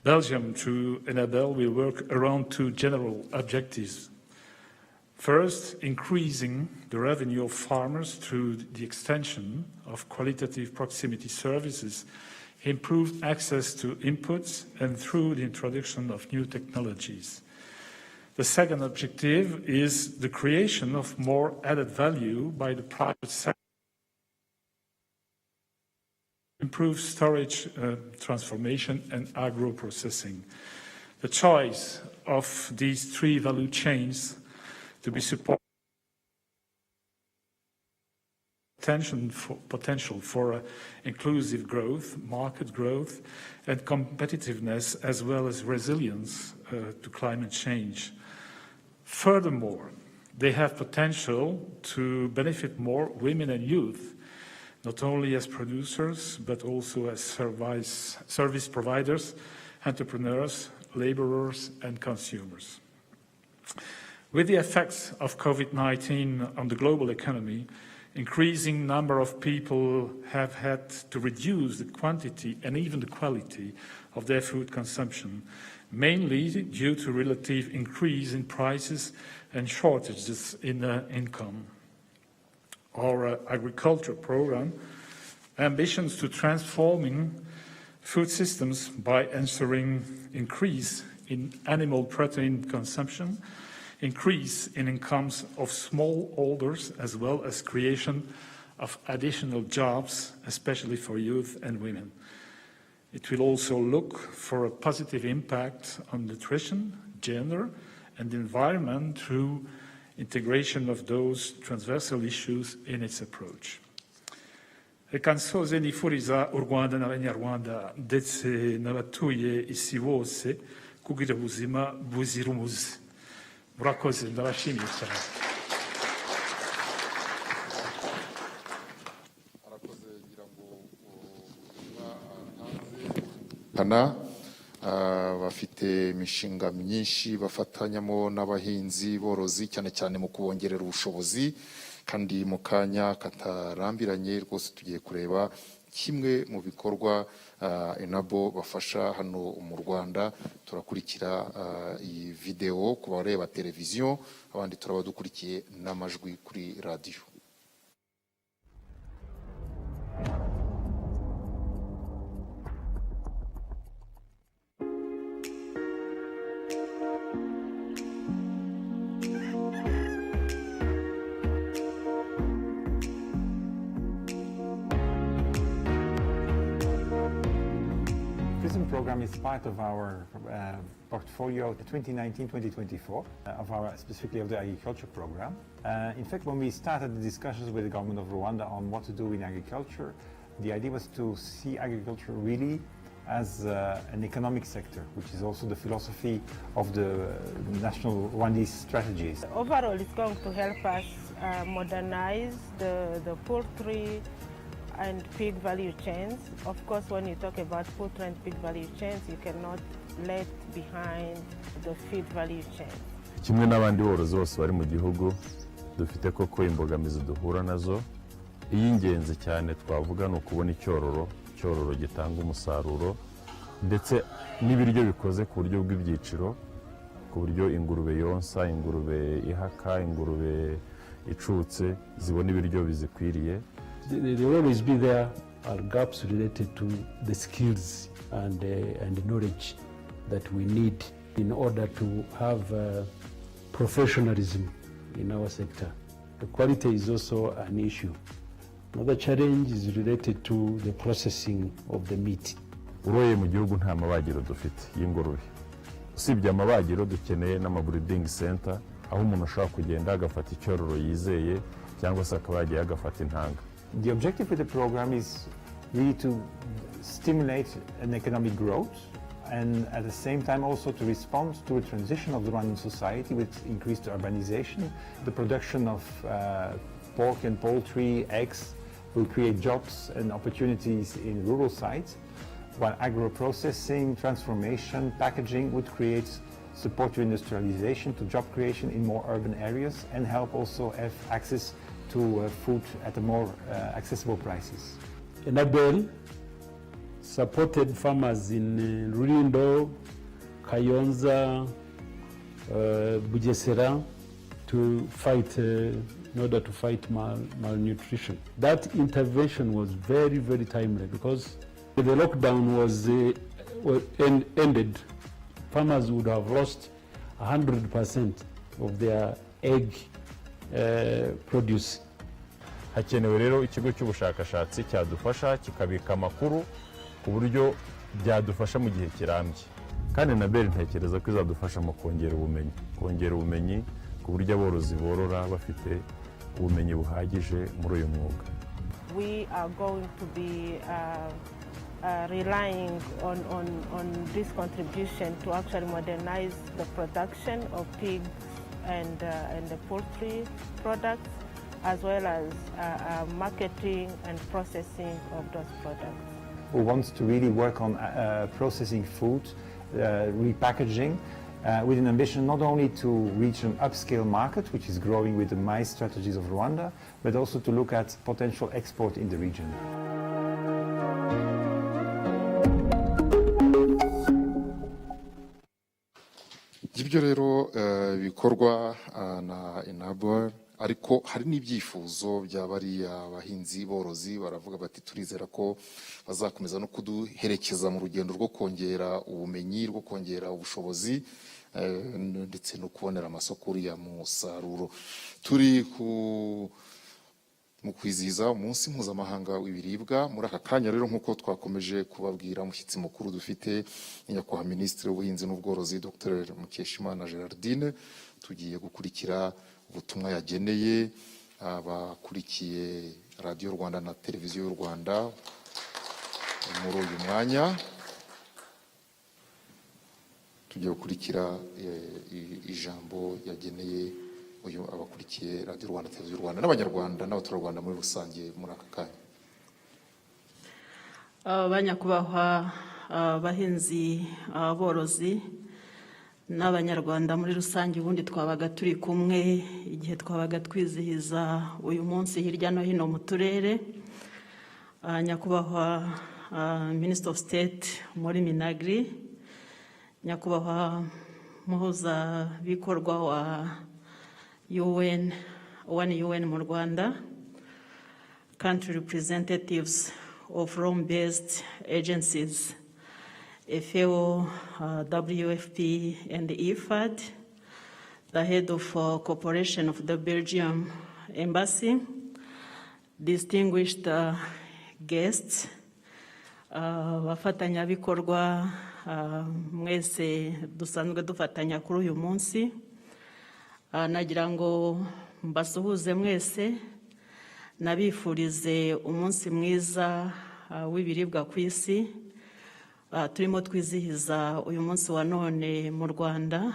Belgium, through Enabel, will work around two general objectives. First, increasing the revenue of farmers through the extension of qualitative proximity services, improved access to inputs, and through the introduction of new technologies. The second objective is the creation of more added value by the private sector, improve storage transformation and agro-processing. The choice of these three value chains to be supported potential for inclusive growth, market growth, and competitiveness, as well as resilience to climate change. Furthermore, they have potential to benefit more women and youth, not only as producers, but also as service providers, entrepreneurs, laborers, and consumers. With the effects of COVID-19 on the global economy, increasing number of people have had to reduce the quantity and even the quality of their food consumption, mainly due to relative increase in prices and shortages in income. Our agriculture program ambitions to transforming food systems by ensuring increase in animal protein consumption, increase in incomes of smallholders, as well as creation of additional jobs, especially for youth and women. It will also look for a positive impact on nutrition, gender, and the environment through integration of those transversal issues in its approach. Reka nsoze nifuriza u Rwanda n'Abanyarwanda ndetse n'abatuye isi bose kugira ubuzima buzira umuze. Murakoze, ndabashimiye cyane. Bafite imishinga myinshi bafatanyamo n'abahinzi borozi cyane cyane mu kubongerera ubushobozi, kandi mu kanya katarambiranye rwose tugiye kureba kimwe mu bikorwa Enabo bafasha hano mu Rwanda. Turakurikira iyi video ku bareba televiziyo, abandi turaba dukurikiye n'amajwi kuri radio. Program is part of our portfolio 2019-2024 specifically of the agriculture program. In fact, when we started the discussions with the government of Rwanda on what to do in agriculture, the idea was to see agriculture really as an economic sector, which is also the philosophy of the national Rwandese strategies. Overall, it's going to help us modernize the poultry and pig value chains. Of course, when you talk about poultry and pig value chains, you cannot let behind the feed value chain. Kimwe n'abandi borozi bose bari mu gihugu dufite koko imbogamizi duhura nazo. Iy'ingenzi cyane twavuga no kubona icyororo gitanga umusaruro ndetse n'ibiryo bikoze ku buryo bw'ibyiciro, ku buryo ingurube yonsa, ingurube ihaka, ingurube icutse zibona ibiryo bizikwiriye. There will always be there are gaps related to the skills and knowledge that we need in order to have professionalism in our sector. The quality is also an issue. Another challenge is related to the processing of the meat. Uroye mu gihugu nta mabagiro dufite y'ingurube. Usibye amabagiro dukeneye n'ama breeding center aho umuntu ashobora kugenda agafata icyororo yizeye cyangwa se akaba yagiye agafata intanga. The objective of the program is really to stimulate an economic growth and at the same time also to respond to a transition of the Rwandan society with increased urbanization. The production of pork and poultry, eggs will create jobs and opportunities in rural sites, while agro-processing, transformation, packaging would create support to industrialization, to job creation in more urban areas, and help also have access to food at a more accessible prices. Enabel supported farmers in Rulindo, Kayonza, Bugesera to fight in order to fight malnutrition. That intervention was very, very timely because if the lockdown was ended, farmers would have lost 100% of their egg produce. Hakenewe rero ikigo cy'ubushakashatsi cyadufasha kikabika amakuru ku buryo byadufasha mu gihe kirambye, kandi Nabel ntekereza ko izadufasha mu kongera ubumenyi ku buryo aborozi borora bafite ubumenyi buhagije muri uyu mwuga. We are going to be relying on this contribution to actually modernize the production of pig and the poultry products, as well as marketing and processing of those products. We want to really work on processing food, repackaging, with an ambition not only to reach an upscale market, which is growing with the maize strategies of Rwanda, but also to look at potential export in the region. Ibyo rero bikorwa na Enable, ariko hari n'ibyifuzo by'abariya abahinzi borozi baravuga bati turizera ko bazakomeza no kuduherekeza mu rugendo rwo kongera ubumenyi, rwo kongera ubushobozi ndetse no kubonera amasoko ya musaruro. Turi mu kwizihiza umunsi mpuzamahanga w'ibiribwa. Muri aka kanya rero nk'uko twakomeje kubabwira, umushyitsi mukuru dufite nyakubahwa Minisitiri w'Ubuhinzi n'Ubworozi Dr Mukeshimana Gerardine. Tugiye gukurikira ubutumwa yageneye abakurikiye Radio Rwanda na Televiziyo y'u Rwanda muri uyu mwanya. Tugiye gukurikira ijambo yageneye uyu abakurikiye Radio Rwanda, Televiziyo y'u Rwanda n'Abanyarwanda n'Abaturarwanda muri rusange muri aka kanya. Abanyakubahwa abahinzi, aborozi n'Abanyarwanda muri rusange, ubundi twabaga turi kumwe igihe twabaga twizihiza uyu munsi hirya no hino mu turere. Nyakubahwa Minister of State muri Minagri, Nyakubahwa Muhuzabikorwa wa UN mu Rwanda, country representatives of Rome-based agencies, FAO, WFP, and IFAD, the head of cooperation of the Belgium Embassy, distinguished guests, bafatanyabikorwa mwese dusanzwe dufatanya kuri uyu munsi. Nagira ngo mbasuhuze mwese, nabifurize umunsi mwiza w'ibiribwa ku isi. Turimo twizihiza uyu munsi wa none mu Rwanda,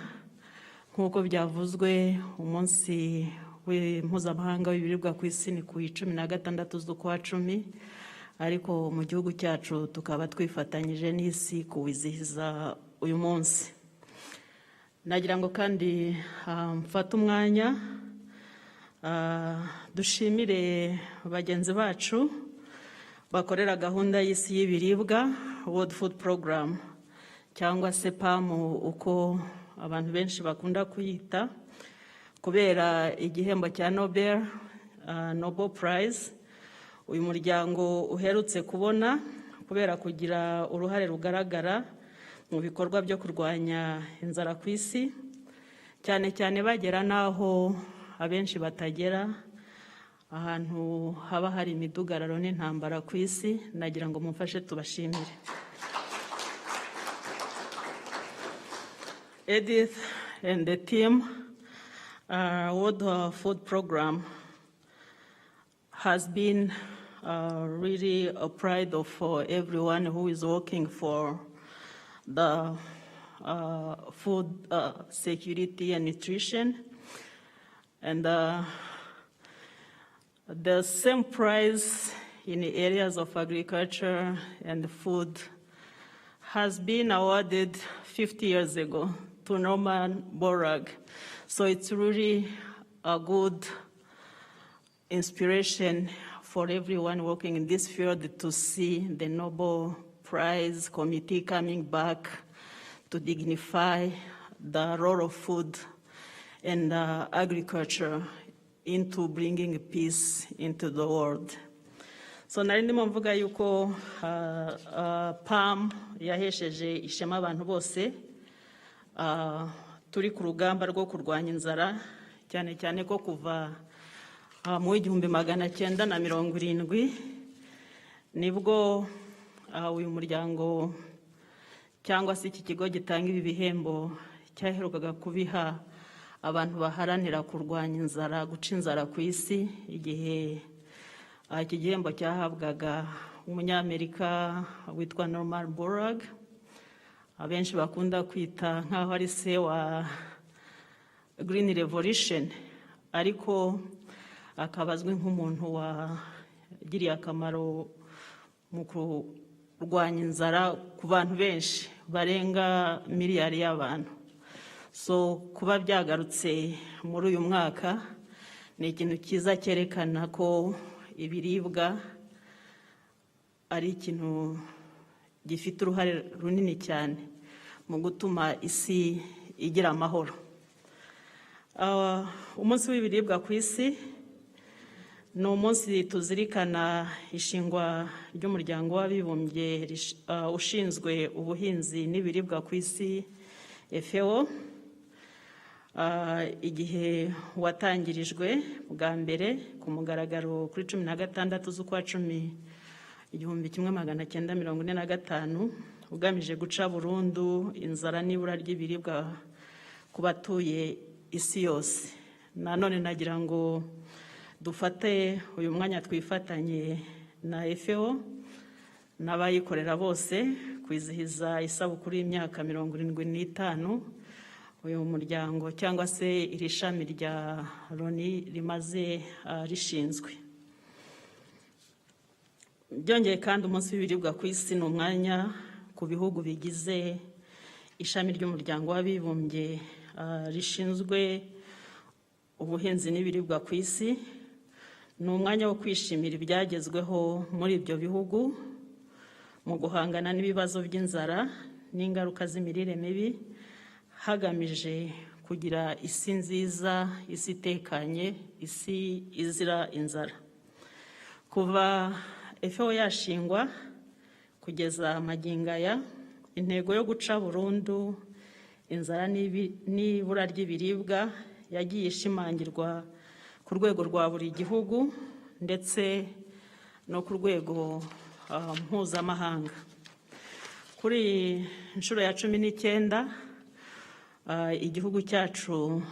nk'uko byavuzwe, umunsi mpuzamahanga w'ibiribwa ku isi ni ku 16 z'ukwa 10, ariko mu gihugu cyacu tukaba twifatanyije n'isi kuwizihiza uyu munsi. Nagira ngo kandi mfate umwanya dushimire bagenzi bacu bakorera gahunda y'isi y'ibiribwa, World Food Program, cyangwa se PAM uko abantu benshi bakunda kuyita, kubera igihembo cya Nobel Prize uyu muryango uherutse kubona, kubera kugira uruhare rugaragara mu bikorwa byo kurwanya inzara ku isi, cyane cyane bagera naho abenshi batagera, ahantu haba hari imidugararo n'intambara ku isi. Nagira ngo mumfashe tubashimire. Edith and the team World Food Program has been really a pride of everyone who is working for the food security and nutrition. And the same prize in the areas of agriculture and food has been awarded 50 years ago to Norman Borlaug. So it's really a good inspiration for everyone working in this field to see the Nobel Prize Committee coming back to dignify the role of food and agriculture into bringing peace into the world. So nari ndimo mvuga yuko PAM yahesheje ishema abantu bose turi ku rugamba rwo kurwanya inzara, cyane cyane ko kuva mu 1970 nibwo uyu muryango cyangwa se iki kigo gitanga ibi bihembo cyaherukaga kubiha abantu baharanira kurwanya inzara, guca inzara ku isi, igihe iki gihembo cyahabwaga umunyamerika witwa Norman Borlaug, abenshi bakunda kwita nk'aho ari se wa Green Revolution, ariko akabazwi nk'umuntu wagiriye akamaro mu kurwanya inzara ku bantu benshi barenga miliyari y'abantu. So kuba byagarutse muri uyu mwaka ni ikintu cyiza cyerekana ko ibiribwa ari ikintu gifite uruhare runini cyane mu gutuma isi igira amahoro. Umunsi w'ibiribwa ku isi ni umunsi tuzirikana ishingwa ry'umuryango w'abibumbye ushinzwe ubuhinzi n'ibiribwa ku isi FAO, igihe watangirijwe bwa mbere ku mugaragaro kuri 16 z'ukwa 10 1945 ugamije guca burundu inzara n'ibura ry'ibiribwa ku batuye isi yose. Nanone nagira ngo dufate uyu mwanya twifatanye na FAO n'abayikorera bose kwizihiza isabukuru y'imyaka 75 uyu muryango cyangwa se iri shami rya Loni rimaze rishinzwe. Byongeye kandi umunsi w'ibiribwa ku isi ni umwanya ku bihugu bigize ishami ry'umuryango w'abibumbye rishinzwe ubuhinzi n'ibiribwa ku isi. Ni umwanya wo kwishimira ibyagezweho muri ibyo bihugu mu guhangana n'ibibazo by'inzara n'ingaruka z'imirire mibi, hagamije kugira isi nziza, isi itekanye, isi izira inzara. Kuva FAO yashingwa kugeza magingo aya, intego yo guca burundu inzara n'ibura ry'ibiribwa yagiye ishimangirwa ku rwego rwa buri gihugu ndetse no ku rwego mpuzamahanga. Kuri inshuro ya 19 igihugu cyacu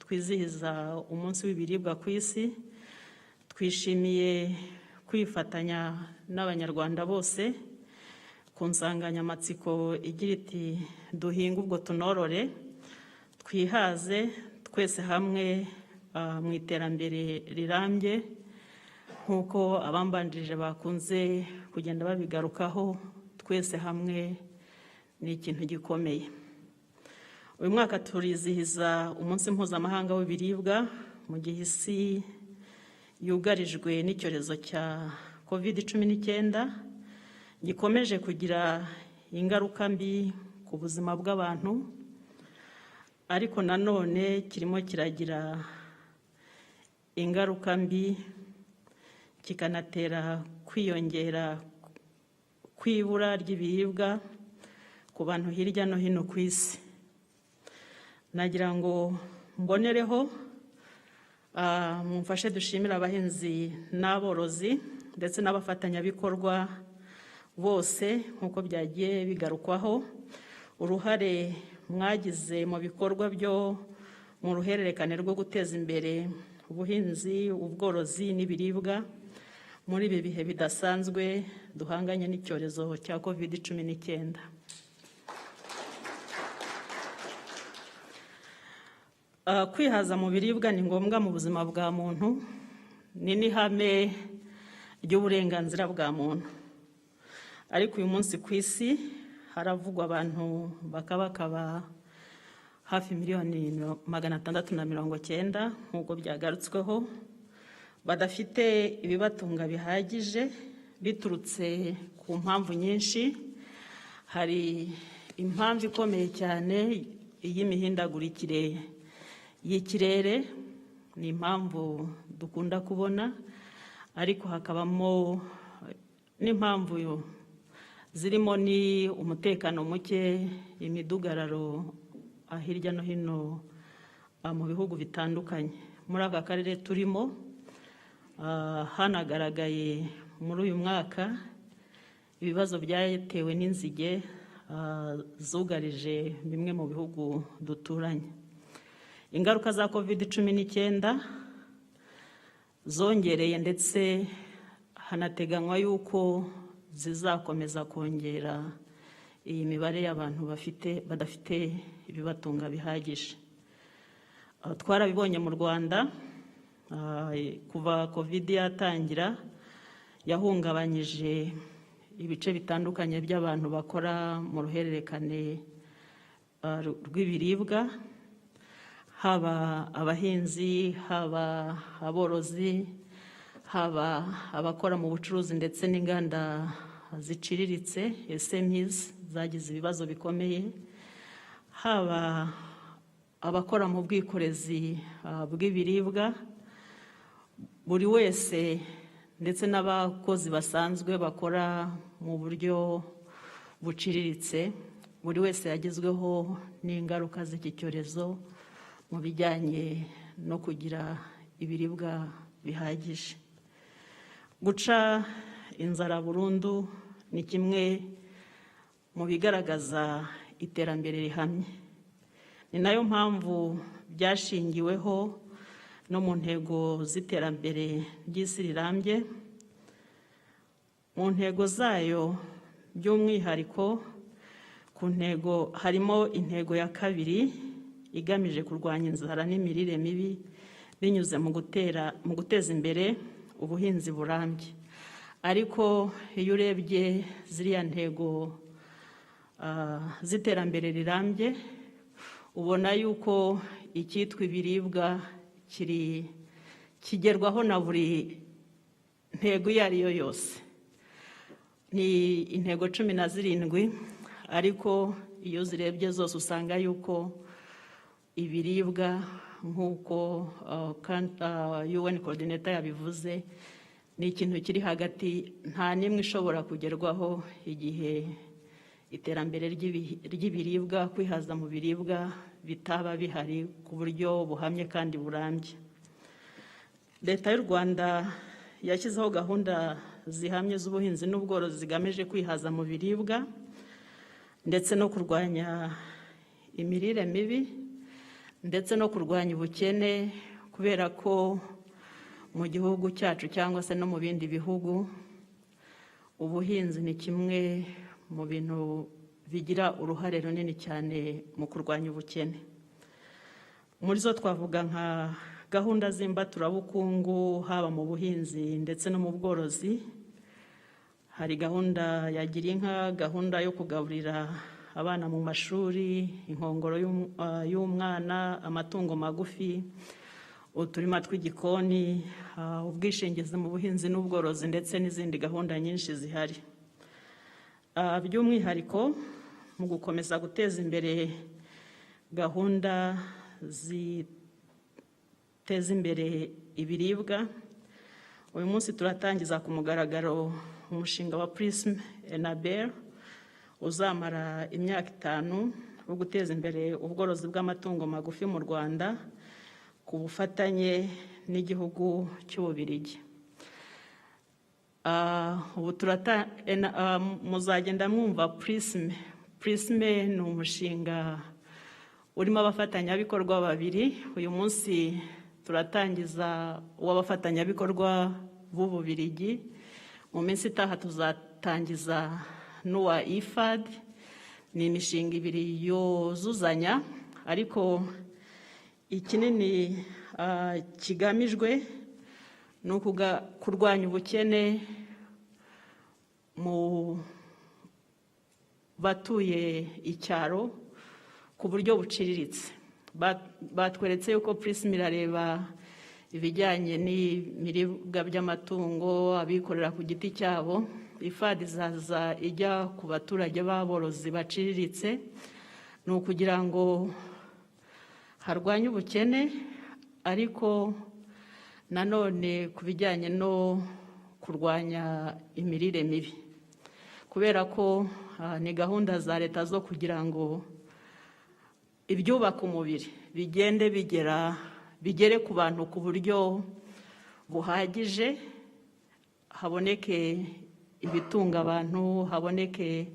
twizihiza umunsi w'ibiribwa ku isi, twishimiye kwifatanya n'abanyarwanda bose ku nsanganyamatsiko igira iti duhinga ubwo tunorore, twihaze twese hamwe mu iterambere rirambye, nk'uko abambanjirije bakunze kugenda babigarukaho. Twese hamwe ni ikintu gikomeye. Uyu mwaka turizihiza umunsi mpuzamahanga w'ibiribwa mu gihe isi yugarijwe n'icyorezo cya COVID-19 gikomeje kugira ingaruka mbi ku buzima bw'abantu, ariko nanone kirimo kiragira ingaruka mbi, kikanatera kwiyongera kw'ibura ry'ibiribwa ku bantu hirya no hino ku isi. Nagira ngo mbonereho mumfashe dushimira abahinzi n'aborozi ndetse n'abafatanyabikorwa bose nk'uko byagiye bigarukwaho, uruhare mwagize mu bikorwa byo mu ruhererekane rwo guteza imbere ubuhinzi, ubworozi n'ibiribwa muri ibi bihe bidasanzwe duhanganye n'icyorezo cya COVID-19. Kwihaza mu biribwa ni ngombwa mu buzima bwa muntu, ni n'ihame ry'uburenganzira bwa muntu. Ariko uyu munsi ku isi haravugwa abantu bakabakaba hafi miliyoni 690 nk'uko byagarutsweho, badafite ibibatunga bihagije biturutse ku mpamvu nyinshi. Hari impamvu ikomeye cyane y'imihindagurikire y'ikirere, ni impamvu dukunda kubona, ariko hakabamo n'impamvu zirimo ni umutekano muke, imidugararo hirya no hino mu bihugu bitandukanye. Muri aka karere turimo hanagaragaye muri uyu mwaka ibibazo byatewe n'inzige zugarije bimwe mu bihugu duturanye. Ingaruka za COVID-19 zongereye ndetse hanateganywa yuko zizakomeza kongera iyi mibare y'abantu badafite ibibatunga bihagije. Twarabibonye mu Rwanda kuva COVID yatangira, yahungabanyije ibice bitandukanye by'abantu bakora mu ruhererekane rw'ibiribwa, haba abahinzi, haba aborozi, haba abakora mu bucuruzi ndetse n'inganda ziciriritse SMEs zagize ibibazo bikomeye, haba abakora mu bwikorezi bw'ibiribwa. Buri wese ndetse n'abakozi basanzwe bakora mu buryo buciriritse, buri wese yagizweho n'ingaruka z'iki cyorezo mu bijyanye no kugira ibiribwa bihagije. Guca inzara burundu ni kimwe mu bigaragaza iterambere rihamye. Ni nayo mpamvu byashingiweho no mu ntego z'iterambere ry'isi rirambye. Mu ntego zayo by'umwihariko ku ntego harimo intego ya 2 igamije kurwanya inzara n'imirire mibi binyuze mu guteza imbere ubuhinzi burambye. Ariko iyo urebye ziriya ntego z'iterambere rirambye, ubona yuko icyitwa ibiribwa kigerwaho na buri ntego iyo ari yo yose. Ni intego 17, ariko iyo zirebye zose usanga yuko ibiribwa nk'uko UN coordinator yabivuze, ni ikintu kiri hagati, nta n'imwe ishobora kugerwaho igihe iterambere ry'ibiribwa, kwihaza mu biribwa bitaba bihari ku buryo buhamye kandi burambye. Leta y'u Rwanda yashyizeho gahunda zihamye z'ubuhinzi n'ubworozi zigamije kwihaza mu biribwa ndetse no kurwanya imirire mibi ndetse no kurwanya ubukene, kubera ko mu gihugu cyacu cyangwa se no mu bindi bihugu ubuhinzi ni kimwe mu bintu bigira uruhare runini cyane mu kurwanya ubukene. Muri zo twavuga nka gahunda z'imbaturabukungu, haba mu buhinzi ndetse no mu bworozi. Hari gahunda ya Girinka, gahunda yo kugaburira abana mu mashuri, inkongoro y'umwana, amatungo magufi, uturima tw'igikoni, ubwishingizi mu buhinzi n'ubworozi ndetse n'izindi gahunda nyinshi zihari. By'umwihariko mu gukomeza guteza imbere gahunda ziteza imbere ibiribwa, uyu munsi turatangiza ku mugaragaro umushinga wa Prism Enabel uzamara imyaka 5 wo guteza imbere ubworozi bw'amatungo magufi mu Rwanda ku bufatanye n'igihugu cy'Ububiligi. Ubu muzagenda mwumva Prism. Prism ni umushinga urimo abafatanyabikorwa babiri. Uyu munsi turatangiza uw'abafatanyabikorwa b'Ububiligi, mu minsi itaha tuzatangiza n'uwa IFAD. Ni imishinga ibiri yuzuzanya, ariko ikinini kigamijwe ni kurwanya ubukene mu batuye icyaro ku buryo buciriritse. Batweretse yuko Prism irareba ibijyanye n'ibiribwa by'amatungo, abikorera ku giti cyabo. IFAD izaza ijya ku baturage b'aborozi baciriritse, ni ukugira ngo harwanye ubukene, ariko nanone ku bijyanye no kurwanya imirire mibi, kubera ko ni gahunda za leta zo kugira ngo ibyubaka umubiri bigere ku bantu ku buryo buhagije, haboneke ibitunga abantu, haboneke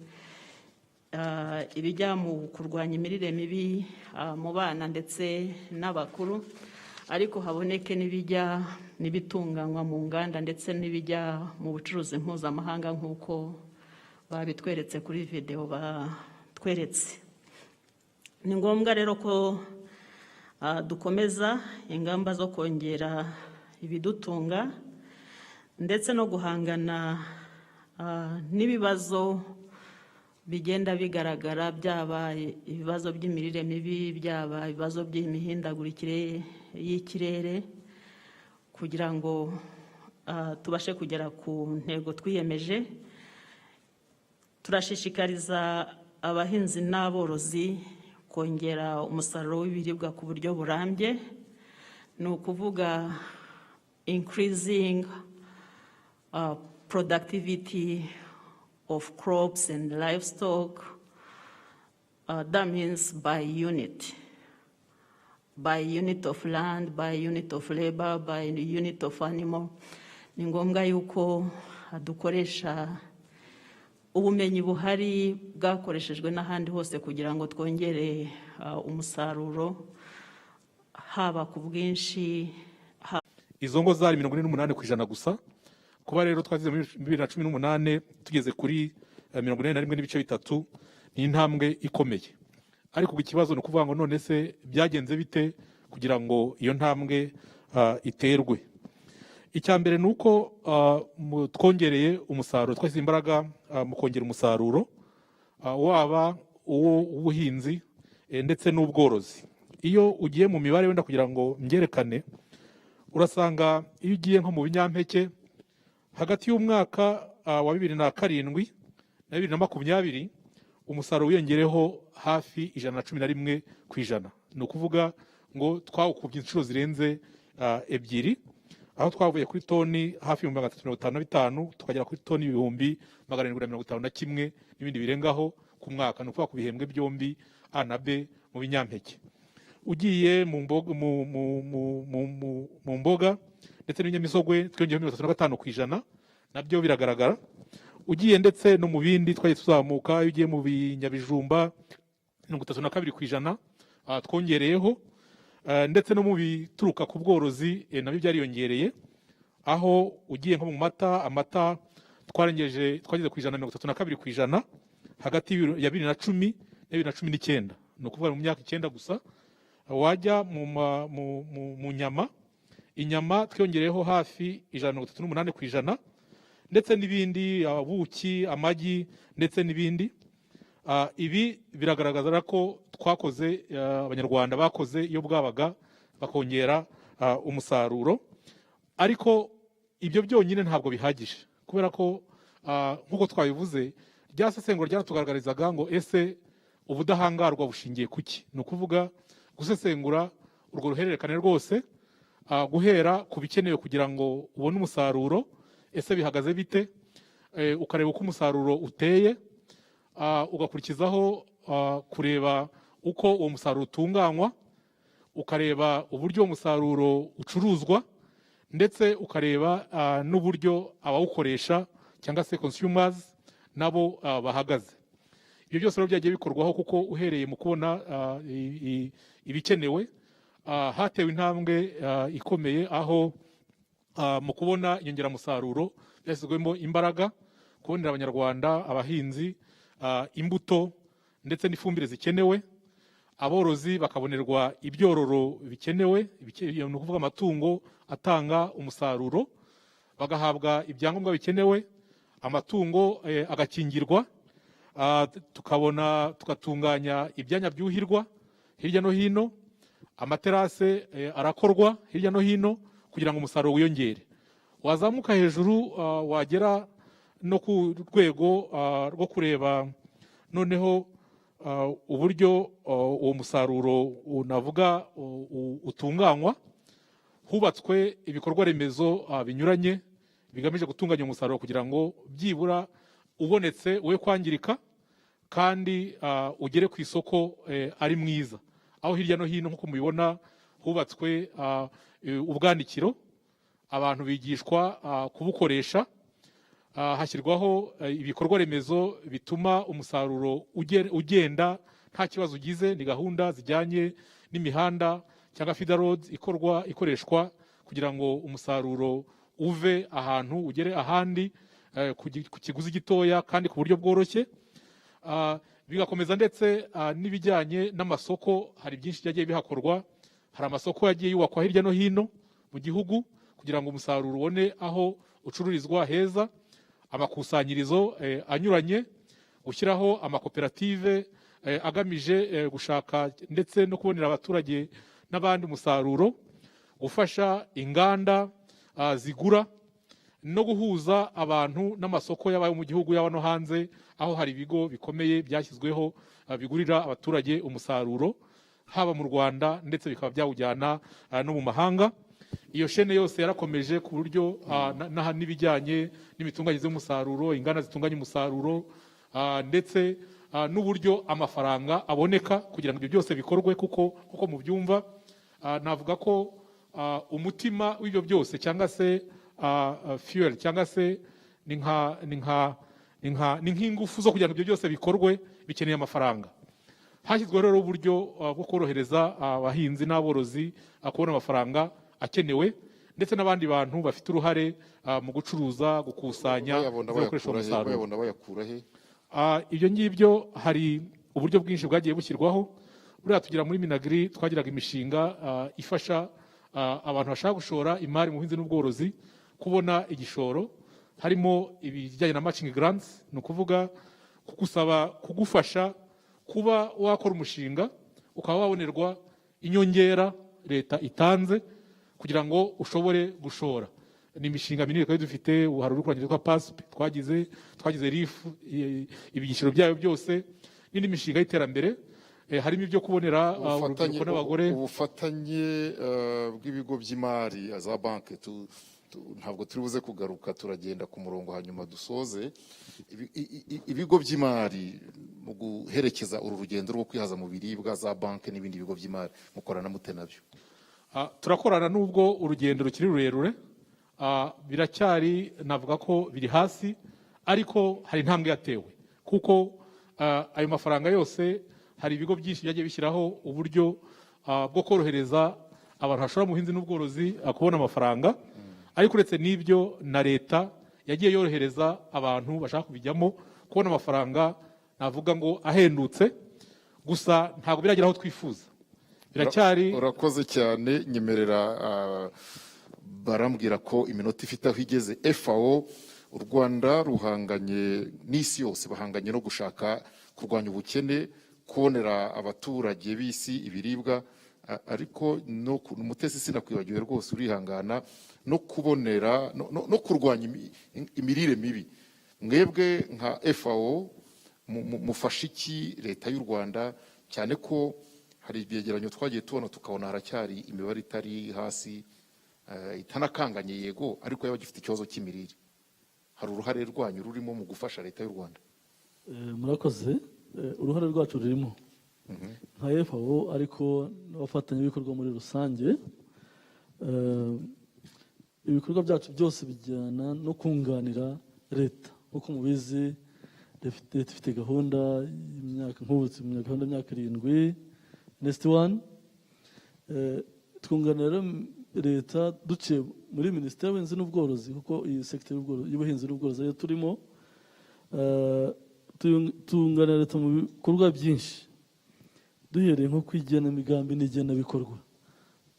ibijya mu kurwanya imirire mibi mu bana ndetse n'abakuru, ariko haboneke n'ibitunganywa mu nganda ndetse n'ibijya mu bucuruzi mpuzamahanga nk'uko babitweretse kuri video batweretse. Ni ngombwa rero ko dukomeza ingamba zo kongera ibidutunga ndetse no guhangana n'ibibazo bigenda bigaragara, byaba ibibazo by'imirire mibi, byaba ibibazo by'imihindagurikire y'ikirere, kugira ngo tubashe kugera ku ntego twiyemeje. Turashishikariza abahinzi n'aborozi kongera umusaruro w'ibiribwa ku buryo burambye, ni ukuvuga increasing productivity of crops and livestock. That means by unit of land, by unit of labor, by unit of animal. Ni ngombwa yuko dukoresha ubumenyi buhari bwakoreshejwe n'ahandi hose kugira ngo twongere umusaruro, haba ku bwinshi. Izo ngo zari 48% gusa. Kuba rero twazize muri 2018 tugeze kuri 41.3 ni intambwe ikomeye, ariko ikibazo ni ukuvuga ngo none se byagenze bite kugira ngo iyo ntambwe iterwe. Icyambere nuko twongereye umusaruro, twashyize imbaraga mu kongera umusaruro waba ubuhinzi ndetse n'ubworozi. Iyo ugiye mu mibare wenda kugira ngo mbyerekane, urasanga iyo ugiye nko mu binyampeke hagati y'umwaka wa 2007 na 2020 umusaruro wiyongereho hafi 111%. Ni ukuvuga ngo twawukubye inshuro zirenze ebyiri, aho twavuye kuri toni hafi 355 tukagera kuri toni 751 n'ibindi birengaho ku mwaka. Ni ukuvuga ku bihembwe byombi A na B mu binyampeke. Ugiye mu mboga ndetse n'inyamisogwe twongeyeho 35%, nabyo biragaragara. Ugiye ndetse no mu bindi twagiye tuzamuka, ugiye mu binyabijumba 32% twongereyeho, ndetse no mu bituruka ku bworozi nabyo byariyongereye. Aho ugiye nko mu amata twageze ku 32% hagati ya 2010 na 2019, ni ukuvuga mu myaka 9 gusa. Wajya mu nyama, inyama twongereyeho hafi 138%, ndetse n'ibindi, ubuki, amagi ndetse n'ibindi. Ibi biragaragaza ko twakoze, abanyarwanda bakoze iyo bwabaga bakongera umusaruro. Ariko ibyo byonyine ntabwo bihagije, kubera ko nk'uko twabivuze, ryasesengura ryaratugaragarizaga ngo ese ubudahangarwa bushingiye kuki. Ni ukuvuga gusesengura urwo ruhererekane rwose, guhera ku bikenewe kugira ngo ubone umusaruro, ese bihagaze bite, ukareba uko umusaruro uteye, ugakurikizaho kureba uko uwo musaruro utunganywa, ukareba uburyo umusaruro ucuruzwa, ndetse ukareba n'uburyo abawukoresha cyangwa se consumers nabo bahagaze. ibyo byose rero byagiye bikorwaho kuko uhereye mu kubona ibikenewe hatewe intambwe ikomeye aho mu kubona inyongeramusaruro byashyizwemo imbaraga kubonera abanyarwanda abahinzi imbuto ndetse n'ifumbire zikenewe, aborozi bakabonerwa ibyororo bikenewe, ni ukuvuga amatungo atanga umusaruro, bagahabwa ibyangombwa bikenewe, amatungo agakingirwa, tugatunganya ibyanya byuhirwa hirya no hino, amaterase arakorwa hirya no hino kugira ngo umusaruro wiyongere. Wazamuka hejuru wagera no ku rwego rwo kureba noneho uburyo uwo musaruro navuga utunganywa, hubatswe ibikorwa remezo binyuranye bigamije gutunganya umusaruro kugira ngo byibura ubonetse we kwangirika kandi ugere ku isoko ari mwiza. Aho hirya no hino nk'uko mubibona hubatswe ubwanikiro, abantu bigishwa kubukoresha, hashyirwaho ibikorwa remezo bituma umusaruro ugenda nta kibazo ugize. Ni gahunda zijyanye n'imihanda cyangwa feeder roads ikoreshwa kugira ngo umusaruro uve ahantu ugere ahandi ku kiguzi gitoya kandi ku buryo bworoshye. Bigakomeza ndetse n'ibijyanye n'amasoko, hari byinshi byagiye bihakorwa. Hari amasoko yagiye yubakwa hirya no hino mu gihugu kugira ngo umusaruro ubone aho ucururizwa heza, amakusanyirizo anyuranye, gushyiraho amakoperative agamije gushaka ndetse no kubonera abaturage n'abandi umusaruro, gufasha inganda zigura no guhuza abantu n'amasoko y'abayo mu gihugu yaba no hanze, aho hari ibigo bikomeye byashyizweho bigurira abaturage umusaruro haba mu Rwanda ndetse bikaba byawujyana no mu mahanga. Iyo shene yose yarakomeje ku buryo n'ibijyanye n'imitunganyirize y'umusaruro, inganda zitunganya umusaruro ndetse n'uburyo amafaranga aboneka kugira ngo ibyo byose bikorwe kuko mu byumva. Navuga ko umutima w'ibyo byose cyangwa se fuel cyangwa se ni nk'ingufu zo kugira ngo ibyo byose bikorwe bikeneye amafaranga. Hashyizweho rero uburyo bwo korohereza abahinzi n'aborozi kubona amafaranga akenewe ndetse n'abandi bantu bafite uruhare mu gucuruza, gukusanya no gukoresha umusaruro. Ibyo ngibyo hari uburyo bwinshi bwagiye bushyirwaho. Buriya tugira muri Minagri twagiraga imishinga ifasha abantu bashaka gushora imari mu buhinzi n'ubworozi kubona igishoro, harimo ibijyanye na matching grants, ni ukuvuga kugufasha kuba wakora umushinga ukaba wabonerwa inyongera leta itanze kugira ngo ushobore gushora. Ni imishinga minini twari dufite, hari urukurangira rwa PASP twagize RIF ibigishiro byayo byose, n'indi mishinga y'iterambere harimo ibyo kubonera urubyiruko n'abagore. Ubufatanye bw'ibigo by'imari za banki ntabwo turi buze kugaruka, turagenda ku murongo hanyuma dusoze. Ibigo by'imari mu guherekeza uru rugendo rwo kwihaza mu biribwa, za banki n'ibindi bigo by'imari mukorana mute nabyo? Turakorana n'ubwo urugendo rukiri rurerure, biracyari navuga ko biri hasi, ariko hari intambwe yatewe kuko ayo mafaranga yose hari ibigo byinshi byagiye bishyiraho uburyo bwo korohereza abantu bashora mu buhinzi n'ubworozi kubona amafaranga. Ariko uretse n'ibyo na leta yagiye yorohereza abantu bashaka kubijyamo kubona amafaranga, navuga ngo ahendutse, gusa ntabwo biragera aho twifuza. Biracyari. Urakoze cyane. Nyemerera barambwira ko iminota ifite aho igeze. FAO u Rwanda ruhanganye n'isi yose, bahanganye no gushaka kurwanya ubukene, kubonera abaturage b'isi ibiribwa, ariko umutesi sinakwibagiwe rwose, urihangana no kubonera no kurwanya imirire mibi. Mwebwe nka FAO mufasha iki leta y'u Rwanda, cyane ko hari ibyegeranyo twagiye tubona tukabona haracyari imibare itari hasi, itanakanganye yego, ariko yaba gifite ikibazo cy'imirire. Hari uruhare rwanyu rurimo mu gufasha leta y'u Rwanda? Murakoze. Uruhare rwacu rurimo nka FAO ariko n'abafatanyabikorwa muri rusange. Ibikorwa byacu byose bijyana no kunganira leta. Nk'uko mubizi, leta ifite gahunda y'imyaka nk'ubutse gahunda y'imyaka 7 next one. Twunganira leta duciye muri minisiteri y'ubuhinzi n'ubworozi kuko iyi sector y'ubuhinzi n'ubworozi yo turimo. Tunganira leta mu bikorwa byinshi duhereye nko kwigena imigambi n'igenabikorwa,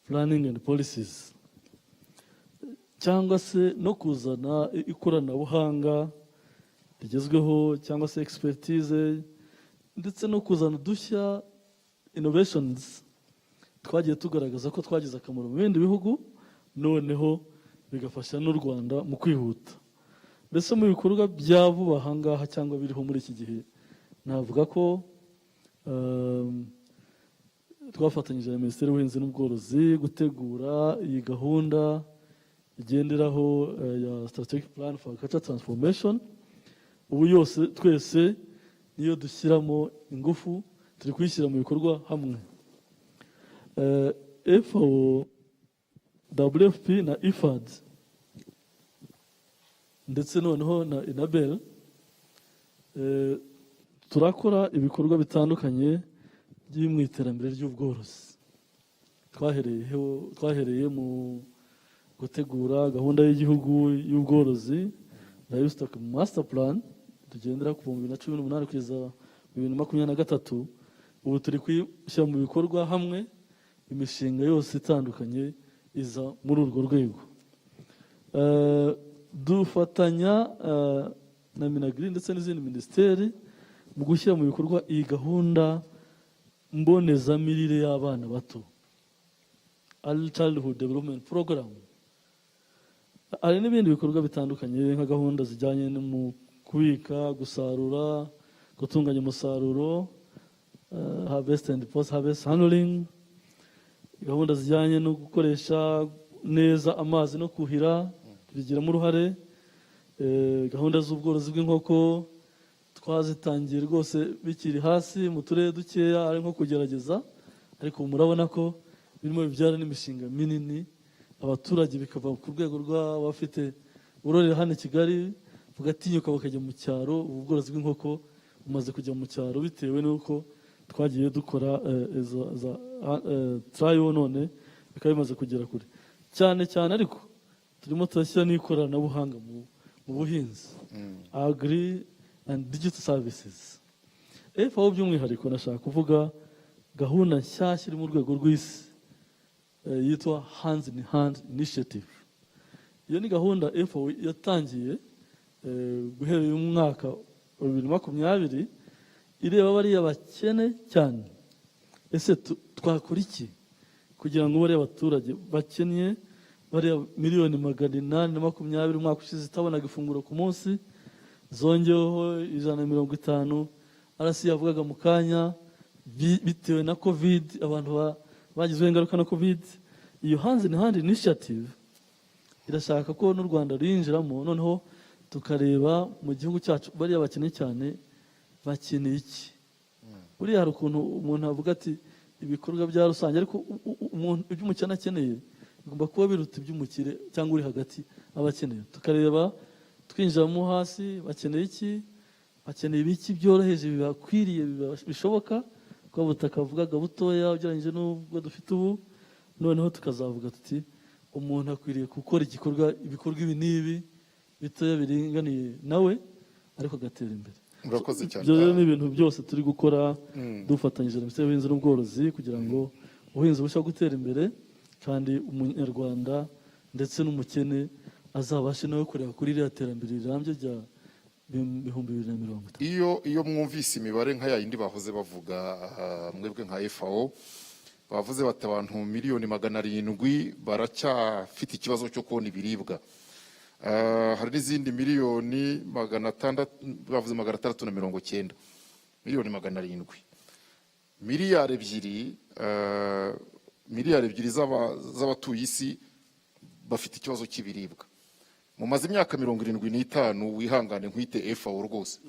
planning and policies, cyangwa se no kuzana ikoranabuhanga rigezweho cyangwa se expertise, ndetse no kuzana udushya innovations twagiye tugaragaza ko twagize akamaro mu bindi bihugu, noneho bigafasha n'u Rwanda mu kwihuta. Mbese mu bikorwa bya vuba ahangaha cyangwa biriho muri iki gihe, navuga ko twafatanyije na Minisiteri y'Ubuhinzi n'Ubworozi gutegura iyi gahunda igenderaho ya Strategic Plan for Agricultural Transformation. Ubu yose twese niyo dushyiramo ingufu, turi kuyishyira mu bikorwa hamwe. FAO, WFP na IFAD ndetse noneho na INABEL turakora ibikorwa bitandukanye byo mu iterambere ry'ubworozi. Twahereye mu gutegura gahunda y'igihugu y'ubworozi Livestock Master Plan tugendera ku 2018 kugeza 2023. Ubu turi kwishyira mu bikorwa hamwe imishinga yose itandukanye iza muri urwo rwego. Dufatanya na Minagri ndetse n'izindi minisiteri mu gushyira mu bikorwa iyi gahunda mbonezamirire y'abana bato, Early Childhood Development Program. Hari n'ibindi bikorwa bitandukanye nka gahunda zijyanye no kubika, gusarura, gutunganya umusaruro, harvest and post harvest handling, gahunda zijyanye no gukoresha neza amazi no kuhira tubigiramo uruhare, gahunda z'ubworozi bw'inkoko twazitangiye rwose bikiri hasi mu turere dukeya, ari nko kugerageza, ariko murabona ko birimo bibyara n'imishinga minini, abaturage bikava ku rwego rw'abafite urorera hano i Kigali bugatinyuka bakajya mu cyaro. Ubu bworozi bw'inkoko bumaze kujya mu cyaro bitewe n'uko twagiye dukora trial, none bikaba bimaze kugera kure cyane cyane. Ariko turimo turashyira n'ikoranabuhanga mu buhinzi, agri and digital services. FAO by'umwihariko nashaka kuvuga gahunda nshyashya iri mu rwego rw'isi yitwa Hands in Hand Initiative. Iyo ni gahunda FAO yatangiye guhera uyu mwaka wa 2020 ireba bariya bakene cyane. Ese twakora iki kugira ngo bariya abaturage bakennye, bariya 820,000 umwaka ushize itabonaga ifunguro ku munsi, zongeho 150 arasi yavugaga mu kanya bitewe na COVID, abantu bagizweho ingaruka na COVID. Iyo Hands in Hand Initiative irashaka ko n'u Rwanda ruyinjiramo, noneho tukareba mu gihugu cyacu bariya bakene cyane bakeneye iki. Buriya hari ukuntu umuntu avuga ati ibikorwa bya rusange, ariko ibyo umukene akeneye bigomba kuba biruta iby'umukire cyangwa uri hagati abakeneye. Tukareba twinjiramo hasi, bakeneye iki, bakeneye ibiki byoroheje bibakwiriye bishoboka, ko butaka vugaga butoya ugereranyije n'ubwo dufite ubu. Noneho tukazavuga tuti umuntu akwiriye gukora ibikorwa ibi n'ibi bitoya biringaniye nawe, ariko agatera imbere. Murakoze cyane. Ibyo rero ni ibintu byose turi gukora dufatanyije na Minisiteri y'Ubuhinzi n'Ubworozi kugira ngo ubuhinzi burusheho gutera imbere, kandi umunyarwanda ndetse n'umukene azabashe nawe kureba kuri iriya terambere rirambye rya 2050. Iyo mwumvise imibare nka yindi bahoze bavuga mwebwe nka FAO, bavuze bati abantu 700,000 baracyafite ikibazo cyo kubona ibiribwa. Hari n'izindi 600,000, bavuze 690, 700,000. Miliyari ebyiri z'abatuye isi bafite ikibazo cy'ibiribwa. Mumaze imyaka 75, wihangane nkwite FAO rwose.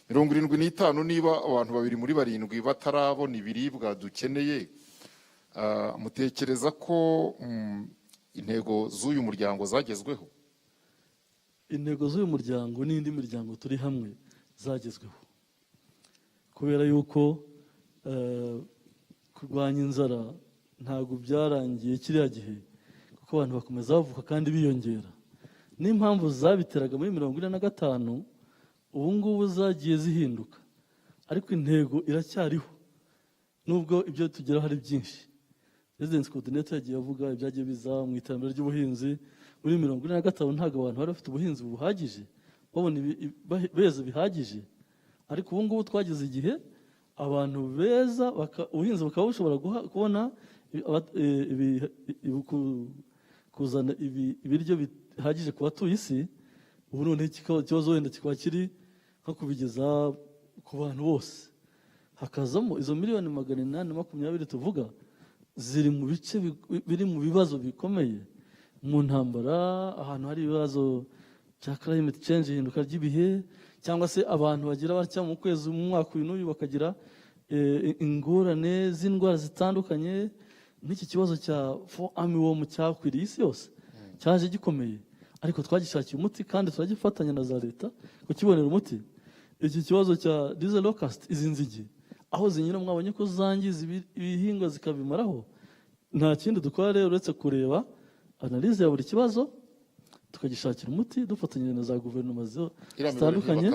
75 niba abantu 2 muri 7 batarabona ibiribwa dukeneye, mutekereza ko intego z'uyu muryango zagezweho? Intego z'uyu muryango n'indi miryango turi hamwe zagezweho kubera yuko kurwanya inzara ntabwo byarangiye kiriya gihe kuko abantu bakomeza bavuka kandi biyongera n'impamvu zabiteraga muri 45 ubu ngubu zagiye zihinduka ariko intego iracyariho nubwo ibyo tugeraho ari byinshi. Residence Coordinator yagiye avuga ibyagiye biza mu iterambere ry'ubuhinzi muri 45 ntabwo abantu bari bafite ubuhinzi buhagije babona beza bihagije ariko ubu ngubu twageze igihe abantu beza ubuhinzi bukaba bushobora kubona kuzana ibiryo bihagije ku batuye isi. Ubu none ikibazo wenda kikaba kiri nko kubigeza ku bantu bose hakazamo izo miliyoni 820 tuvuga ziri mu bice biri mu bibazo bikomeye mu ntambara ahantu hari ibibazo bya climate change ihinduka ry'ibihe cyangwa se abantu bagira batya mu kwezi mu mwaka uyu n'uyu bakagira ingorane z'indwara zitandukanye n'iki kibazo cya armyworm cyakwiriye isi yose cyaje gikomeye ariko twagishakiye umuti kandi turagifatanya na za leta kukibonera umuti. Iki kibazo cya diesel locust izinzigi aho zinyura mwabonye ko zangiza ibihingwa zikabimaraho nta kindi dukora rero uretse kureba analyse ya buri kibazo tukagishakira umuti dufatanyije na za guverinoma zitandukanye.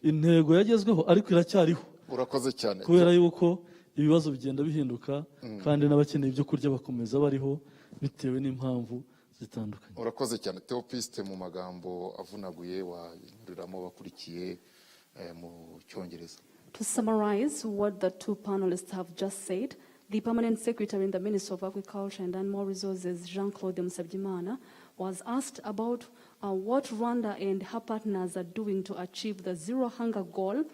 Intego yagezweho ariko iracyariho. Urakoze cyane kubera yuko ibibazo bigenda bihinduka kandi n'abakeneye ibyo kurya bakomeza bariho bitewe n'impamvu zitandukanye. Urakoze cyane Theopiste mu magambo avunaguye wanyuriramo bakurikiye mu Cyongereza. To summarize what the two panelists have just said, the Permanent Secretary in the Ministry of Agriculture and Animal Resources, Jean-Claude Musabyimana, was asked about what Rwanda and her partners are doing to achieve the zero hunger goal.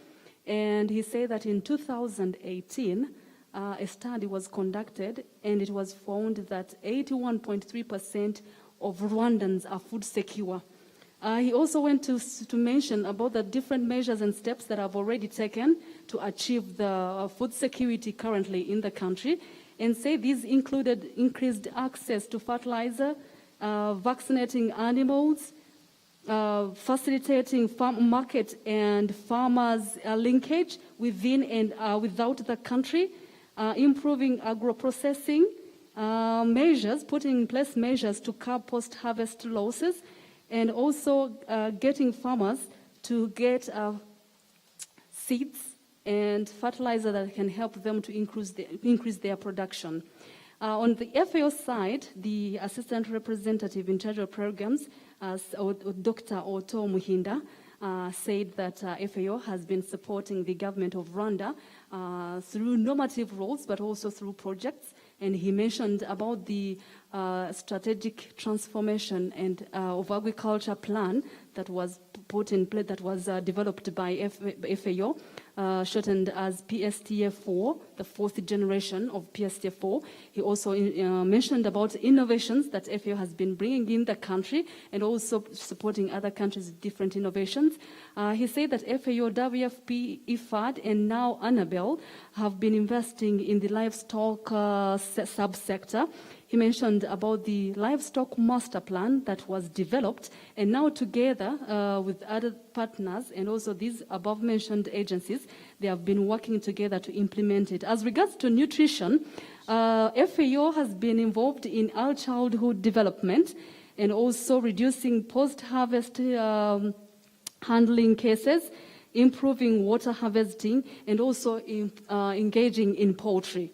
And he said that in 2018, a study was conducted and it was found that 81.3% of Rwandans are food secure. He also went to mention about the different measures and steps that have already taken to achieve the food security currently in the country, and say these included increased access to fertilizer, vaccinating animals, facilitating farm market and farmers' linkage within and without the country, improving agro-processing measures, putting in place measures to curb post-harvest losses, and also getting farmers to get seeds and fertilizer that can help them to increase their production. On the FAO side, the Assistant Representative in charge of programs, Dr. Otto Muhinda, said that FAO has been supporting the government of Rwanda through normative roles, but also through projects. And he mentioned about the strategic transformation and of agriculture plan that was put in place, that was developed by FAO, shortened as PSTF4, the fourth generation of PSTF4. He also mentioned about innovations that FAO has been bringing in the country and also supporting other countries with different innovations. He said that FAO, WFP, IFAD, and now Annabelle have been investing in the livestock subsector. He mentioned about the livestock master plan that was developed, and now together with other partners and also these above mentioned agencies, they have been working together to implement it. As regards to nutrition, FAO has been involved in early childhood development and also reducing post-harvest handling cases, improving water harvesting, and also engaging in poultry.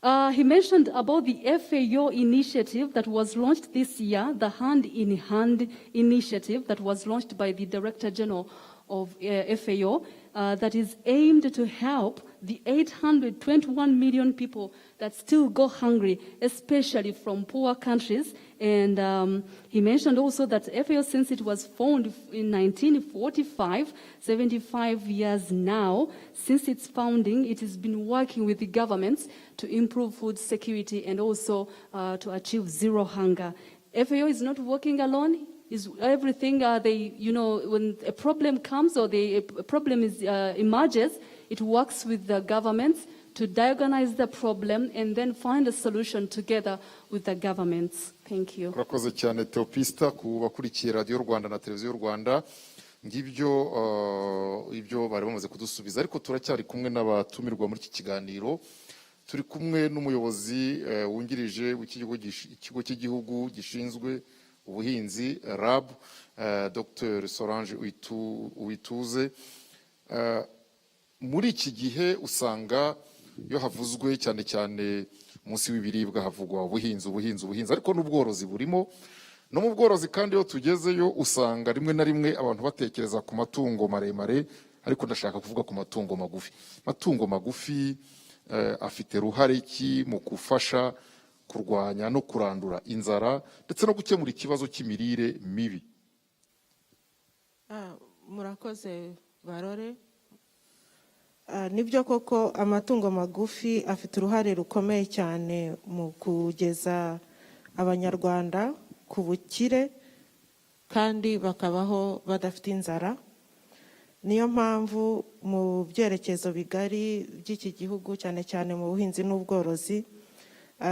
He mentioned about the FAO initiative that was launched this year, the Hand in Hand initiative that was launched by the Director General of FAO, that is aimed to help the 821 million people that still go hungry, especially from poor countries. And he mentioned also that FAO, since it was formed in 1945, 75 years now, since its founding, it has been working with the governments to improve food security and also to achieve zero hunger. FAO is not working alone. Is everything when a problem comes or a problem emerges, it works with the governments to diagnose the problem and then find a solution together with the governments. Thank you. Urakoze cyane Theopista ku bakurikiye Radio Rwanda na Televiziyo Rwanda. ngibyo ibyo bari bamaze kudusubiza, ariko turacyari kumwe n'abatumirwa muri iki kiganiro. Turi kumwe n'umuyobozi wungirije w'ikigo cy'igihugu gishinzwe ubuhinzi RAB, Dr Solange Uwituze. Muri iki gihe usanga iyo havuzwe cyane cyane munsi w'ibiribwa havugwa ubuhinzi, ariko n'ubworozi burimo. No mu bworozi kandi iyo tugezeyo usanga rimwe na rimwe abantu batekereza ku matungo maremare, ariko ndashaka kuvuga ku matungo magufi. Matungo magufi afite ruhare ki mu gufasha kurwanya no kurandura inzara ndetse no gukemura ikibazo cy'imirire mibi? Murakoze Barore. Nibyo koko amatungo magufi afite uruhare rukomeye cyane mu kugeza abanyarwanda ku bukire kandi bakabaho badafite inzara. Niyo mpamvu mu byerekezo bigari by'iki gihugu cyane cyane mu buhinzi n'ubworozi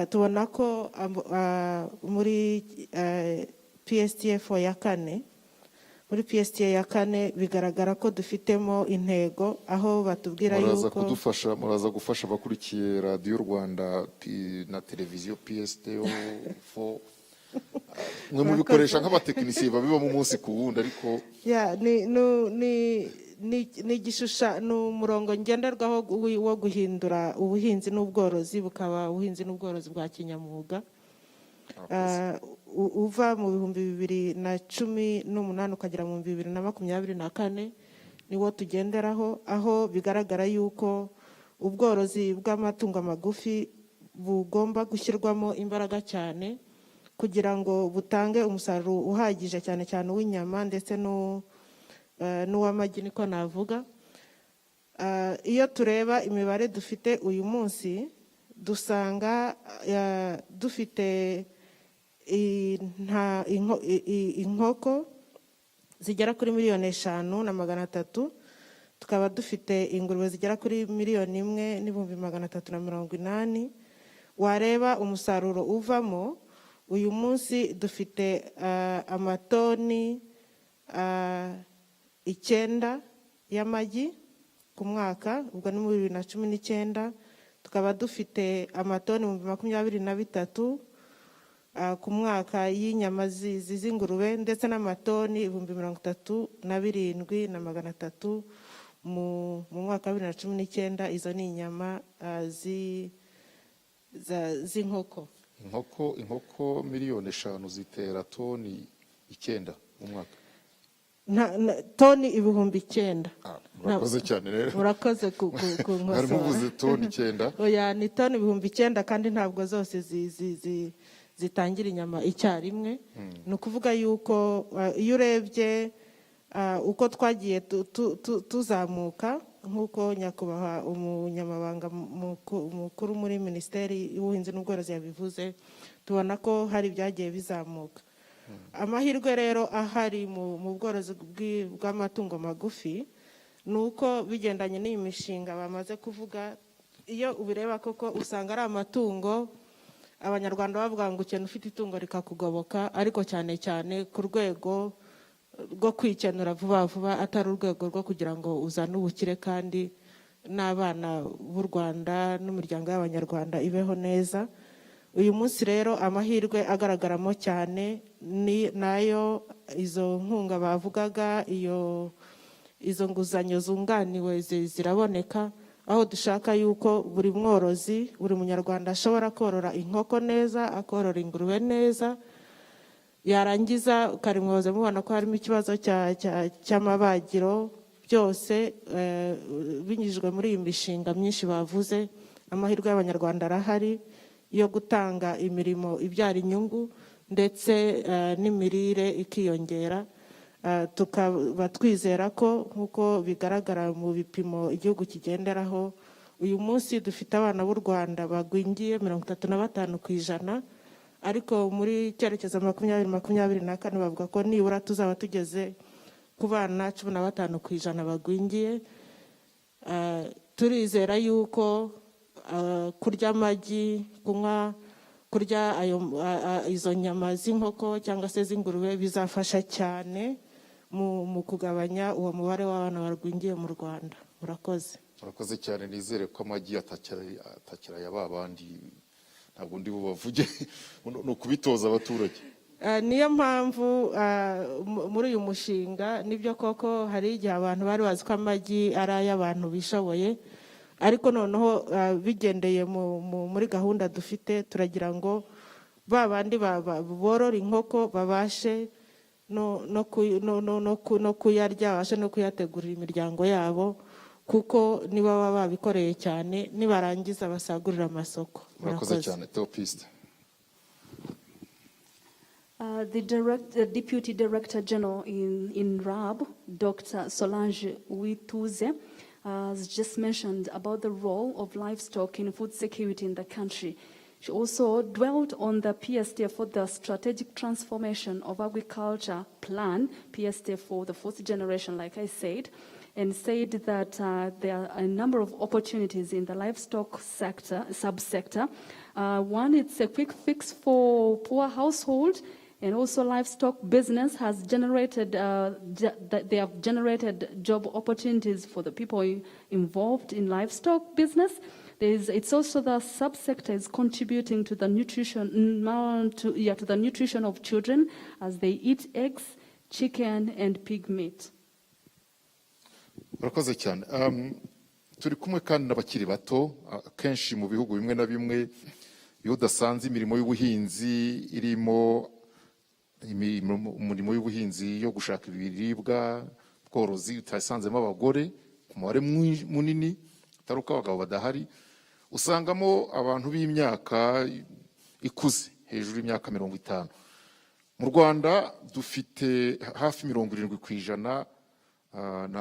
tubona ko muri PSTF ya kane bigaragara ko dufitemo intego aho batubwira yuko muraza gufasha abakurikiye radiyo Rwanda na televiziyo PSTF mwe mubikoresha nk'abatekinisiye babiba mu munsi ku wundi, ariko ni igishushanyo, ni umurongo ngenderwaho wo guhindura ubuhinzi n'ubworozi bukaba ubuhinzi n'ubworozi bwa kinyamwuga. Uva mu 2018 ukagera mu 2024 niwo tugenderaho, aho bigaragara yuko ubworozi bw'amatungo magufi bugomba gushyirwamo imbaraga cyane kugira ngo butange umusaruro uhagije cyane cyane uw'inyama ndetse n'uw'amagi niko navuga. Iyo tureba imibare dufite uyu munsi dusanga dufite inkoko zigera kuri 500,300, tukaba dufite ingurube zigera kuri 1,380,000. Wareba umusaruro uvamo uyu munsi dufite amatoni 9 y'amagi ku mwaka, ubwo ni mu 2019. Tukaba dufite amatoni 23,000 ku mwaka y'inyama z'ingurube ndetse n'amatoni 37,300 mu mwaka wa 2019. Izo ni inyama z'inkoko. Inkoko 5,000,000 zitera toni 9 mu mwaka. Toni 9,000. Murakoze cyane rero. Murakoze kunkosora. Hari muvuze toni 9. Oya, ni toni 9,000 kandi ntabwo zose zitangira inyama icyarimwe. Ni ukuvuga yuko iyo urebye uko twagiye tuzamuka, nk'uko nyakubahwa umunyamabanga mukuru muri Minisiteri y'Ubuhinzi n'Ubworozi yabivuze, tubona ko hari byagiye bizamuka. Amahirwe rero ahari mu bworozi bw'amatungo magufi ni uko bigendanye n'iyi mishinga bamaze kuvuga, iyo ubireba koko usanga ari amatungo abanyarwanda bavuga ngo ukene ufite itungo rikakugoboka, ariko cyane cyane ku rwego rwo kwikenura vuba vuba, atari urwego rwo kugira ngo uzane ubukire kandi n'abana b'u Rwanda n'umuryango y'abanyarwanda ibeho neza. Uyu munsi rero amahirwe agaragaramo cyane ni nayo izo nkunga bavugaga, izo nguzanyo zunganiwe ziraboneka, aho dushaka yuko buri mworozi, buri munyarwanda ashobora korora inkoko neza, akorora ingurube neza, yarangiza ukarimwoza mubona ko harimo ikibazo cy'amabagiro. Byose binyujijwe muri iyi mishinga myinshi bavuze, amahirwe y'abanyarwanda arahari yo gutanga imirimo ibyara inyungu ndetse n'imirire ikiyongera. Tukaba twizera ko nk'uko bigaragara mu bipimo igihugu kigenderaho, uyu munsi dufite abana b'u Rwanda bagwingiye 35%, ariko muri cyerekezo 2024 bavuga ko nibura tuzaba tugeze ku bana 15% bagwingiye. Turizera yuko kurya amagi, kurya izo nyama z'inkoko cyangwa se z'ingurube bizafasha cyane mu kugabanya uwo mubare w'abana barwingiye mu Rwanda. Murakoze. murakoze cyane, nizere ko amagi atakira ya babandi, ntabwo ndi bubavuge ni ukubitoza abaturage. Niyo mpamvu muri uyu mushinga nibyo koko hari igihe abantu bari bazi ko amagi ari ay'abantu bishoboye, ariko noneho bigendeye muri gahunda dufite, turagira ngo ba bandi borora inkoko babashe no kuyarya, babashe no kuyategurira imiryango yabo, kuko niba baba babikoreye cyane nibarangiza basagurira amasoko. Murakoze cyane. Theopiste. The Deputy Director General in RAB, Dr. Solange Wituze, has just mentioned about the role of livestock in food security in the country. She also dwelt on the PSTF for the Strategic Transformation of Agriculture Plan, PSTF for the fourth generation, like I said, and said that there are a number of opportunities in the livestock subsector. One, it's a quick fix for poor households, and also livestock business has generated, they have generated job opportunities for the people involved in livestock business. It's also the subsector is contributing to the nutrition, to the nutrition of children as they eat eggs, chicken, and pig meat. Murakoze cyane. Turi kumwe kandi n'abakiri bato, kenshi mu bihugu bimwe na bimwe iyo udasanze imirimo y'ubuhinzi irimo umurimo w'ubuhinzi yo gushaka ibiribwa, bworozi, utasanzemo abagore ku mubare munini, atari uko abagabo badahari, usangamo abantu b'imyaka ikuze hejuru y'imyaka 50. Mu Rwanda dufite hafi 70%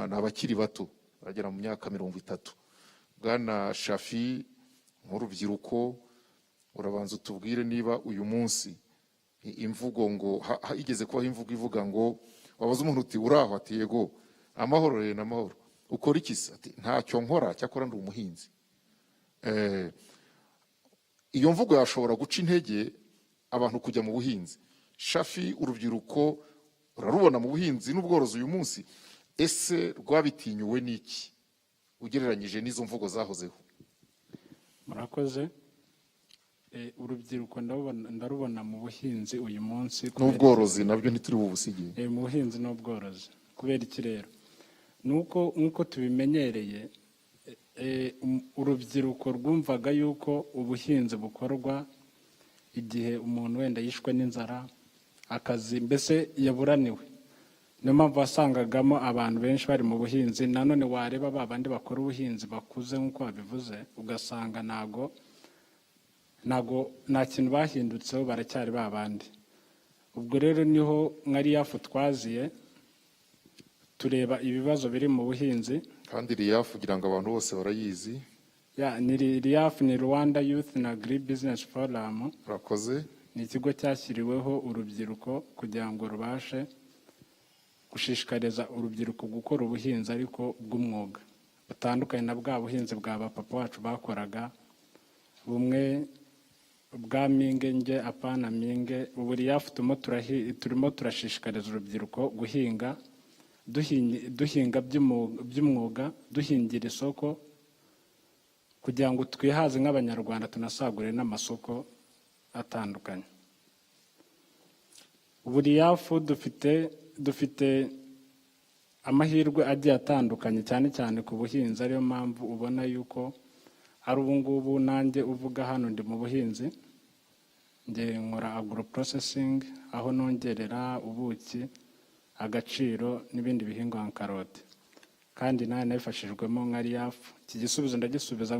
n'abakiri bato bagera mu myaka 30. Bwana Shafi, nk'urubyiruko, urabanza utubwire niba uyu munsi imvugo ngo igeze kubaho imvugo ivuga ngo wabaza umuntu uti uraho, ati yego, amahoro rero n'amahoro, ukora iki se? Ati ntacyo nkora, cyakora ndi umuhinzi. Iyo mvugo yashobora guca intege abantu kujya mu buhinzi. Shafi, urubyiruko urarubona mu buhinzi n'ubworozi uyu munsi, ese rwabitinyuwe n'iki ugereranyije n'izo mvugo zahozeho? Murakoze. Urubyiruko ndarubona mu buhinzi uyu munsi n'ubworozi, nabyo ntituri bubusigiye. Mu buhinzi n'ubworozi. Kubera iki rero? Nuko tubimenyereye, urubyiruko rwumvaga yuko ubuhinzi bukorwa igihe umuntu wenda yishwe n'inzara, akazi mbese yaburaniwe. Niyo mpamvu wasangagamo abantu benshi bari mu buhinzi. Nanone wareba babandi bakora ubuhinzi bakuze nk'uko babivuze, ugasanga nta kintu bahindutseho, baracyari babandi. Ubwo rero niho nka RIAF twaziye tureba ibibazo biri mu buhinzi. Kandi RIAF kugira ngo abantu bose barayizi. Ni RIAF, ni Rwanda Youth and Agri Business Forum. Murakoze. Ni ikigo cyashyiriweho urubyiruko kugira ngo rubashe gushishikariza urubyiruko gukora ubuhinzi ariko bw'umwuga butandukanye na bwa buhinzi bwa bapapa wacu bakoraga, bumwe bwa minge apana minge. Ubu RIAF turimo turashishikariza urubyiruko guhinga, duhinga by'umwuga, duhingira isoko kugira ngo twihaze nk'abanyarwanda, tunasagurire n'amasoko atandukanye. Ubu RIAF dufite amahirwe agiye atandukanye cyane cyane ku buhinzi. Ariyo mpamvu ubona yuko ari ubu ngubu nanjye uvuga hano ndi mu buhinzi, njye nkora agro processing, aho nongerera ubuki agaciro n'ibindi bihingwa nka karoti, kandi nawe nabifashijwemo nka RIAF. Iki gisubizo ndagisubiza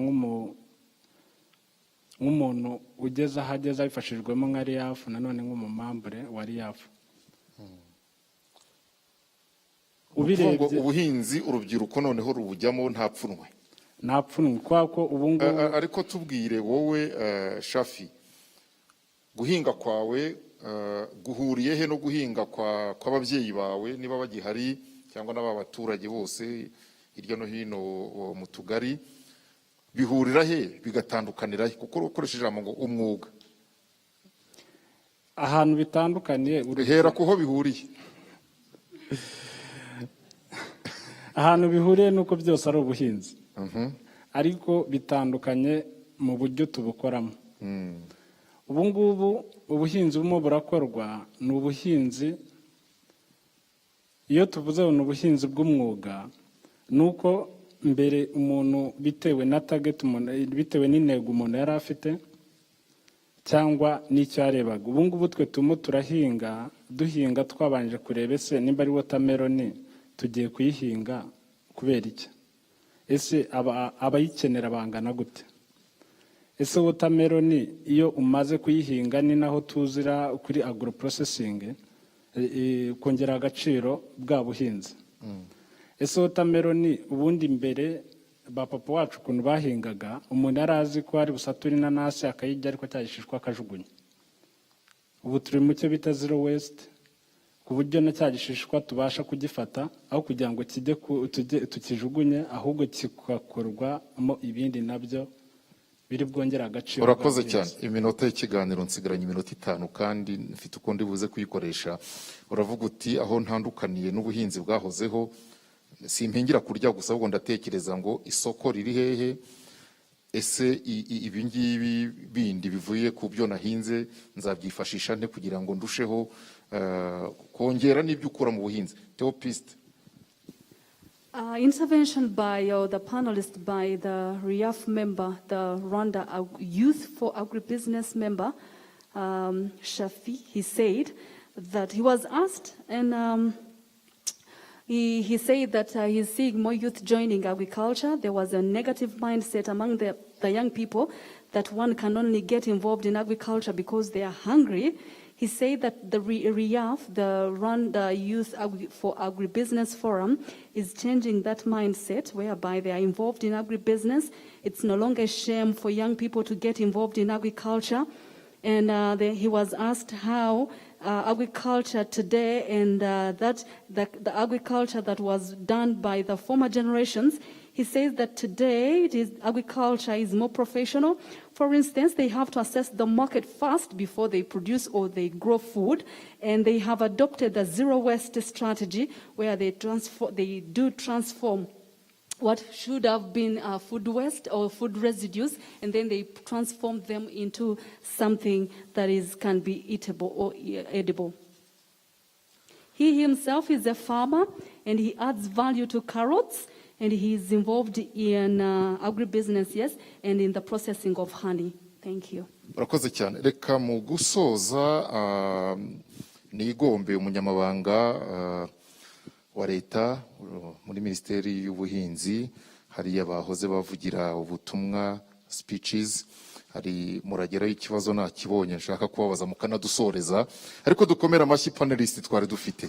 nk'umuntu ugeze aho ageze abifashijwemo nka RIAF, nanone nk'umumambure wa RIAF. Ubuhinzi urubyiruko noneho rubujyamo nta pfunwe. Nta pfunwe kwako ubu ngubu. Ariko tubwire wowe Shafi, guhinga kwawe guhuriye he no guhinga kw'ababyeyi bawe, niba bagihari cyangwa n'aba baturage bose hirya no hino mu tugari, bihurira he bigatandukanira he? Kuko ukoresheje ijambo ngo umwuga, ahantu bitandukaniye hera kuho bihuriye. ahantu bihuriye nuko byose ari ubuhinzi ariko bitandukanye mu buryo tubukoramo. Ubu ngubu ubuhinzi burimo burakorwa ni ubuhinzi, iyo tuvuze ni ubuhinzi bw'umwuga, ni uko mbere umuntu bitewe na target bitewe n'intego umuntu yari afite cyangwa n'icyo yarebaga. Ubu ngubu twe turimo duhinga twabanje kureba ese nimba ari watermelon tugiye kuyihinga kubera iki, ese abayikenera bangana gute, ese watermelon iyo umaze kuyihinga ni naho tuzira kuri agro processing kongera agaciro bwa buhinzi. Ese watermelon ubundi mbere ba papa wacu ukuntu bahingaga, umuntu yari azi ko ari busatura inanasi akayirya ariko cyagishishwa akajugunya. Ubu turi mu cyo bita zero waste, ku buryo na cyagishishwa tubasha kugifata aho kugira ngo tukijugunye, ahubwo kikakorwamo ibindi nabyo biri bwongera agaciro. Urakoze cyane. Iminota y'ikiganiro nsigaranye iminota 5 kandi mfite uko ndibuze kuyikoresha. Uravuga uti aho ntandukaniye n'ubuhinzi bwahozeho simpingira kurya gusa, ahubwo ndatekereza ngo isoko riri hehe, ese ibi ngibi bindi bivuye ku byo nahinze nzabyifashisha nte kugira ngo ndusheho kongera n'ibyo ukura mu buhinzi. Theopiste. Intervention by the panelist, by the RIAF member, the Rwanda Youth for Agribusiness member, Shafi, he said that he was asked, and he said that he's seeing more youth joining agriculture. There was a negative mindset among the young people that one can only get involved in agriculture because they are hungry. He said that the RIAF, the Rwanda Youth for Agribusiness Forum, is changing that mindset whereby they are involved in agribusiness. It's no longer a shame for young people to get involved in agriculture. And he was asked how agriculture today and the agriculture that was done by the former generations. He says that today agriculture is more professional. For instance, they have to assess the market first before they produce or they grow food, and they have adopted the zero waste strategy where they do transform what should have been food waste or food residues, and then they transform them into something that can be eatable or edible. He himself is a farmer, and he adds value to carrots, and he is involved in agribusiness, yes, and in the processing of honey. Thank you. Urakoze cyane. Reka mu gusoza nigombe umunyamabanga wa leta muri Minisiteri y'Ubuhinzi, hari abahoze bavugira ubutumwa speeches, hari murageraho ikibazo nakibonye nshaka kubabaza mukanadusoreza, ariko dukomera amashyi panelist twari dufite.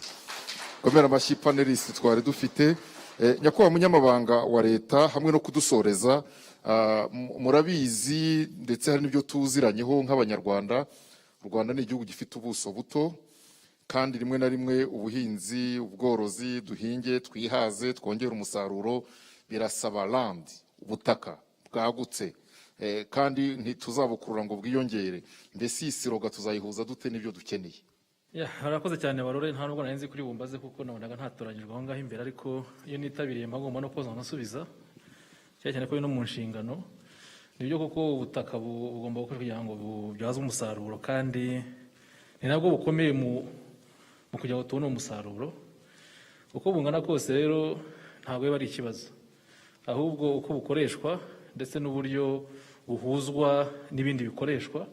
Komera amashyi panelist twari dufite. Nyakubahwa munyamabanga wa leta, hamwe no kudusoreza, murabizi ndetse hari n'ibyo tuziranyeho nk'abanyarwanda. U Rwanda ni igihugu gifite ubuso buto, kandi rimwe na rimwe ubuhinzi, ubworozi, duhinge twihaze twongera umusaruro birasaba land, ubutaka bwagutse, kandi ntituzabukurura ngo bwiyongere. Mbese isiroga tuzayihuza dute n'ibyo dukeneye? Harakoze cyane Barore, nta nubwo narinzi kuri bumbaze kuko nabonaga ntatoranyijwe aho ngaho imbere, ariko iyo nitabiriye mbagomba no koza nasubiza cyane ko no mu nshingano. Nibyo koko ubutaka bugomba gukoreshwa kugira ngo bubyaze umusaruro, kandi ni nabwo bukomeye mu kugira ngo tubone umusaruro. Uko bungana kose rero ntabwo biba ari ikibazo, ahubwo uko bukoreshwa ndetse n'uburyo buhuzwa n'ibindi bikoreshwa.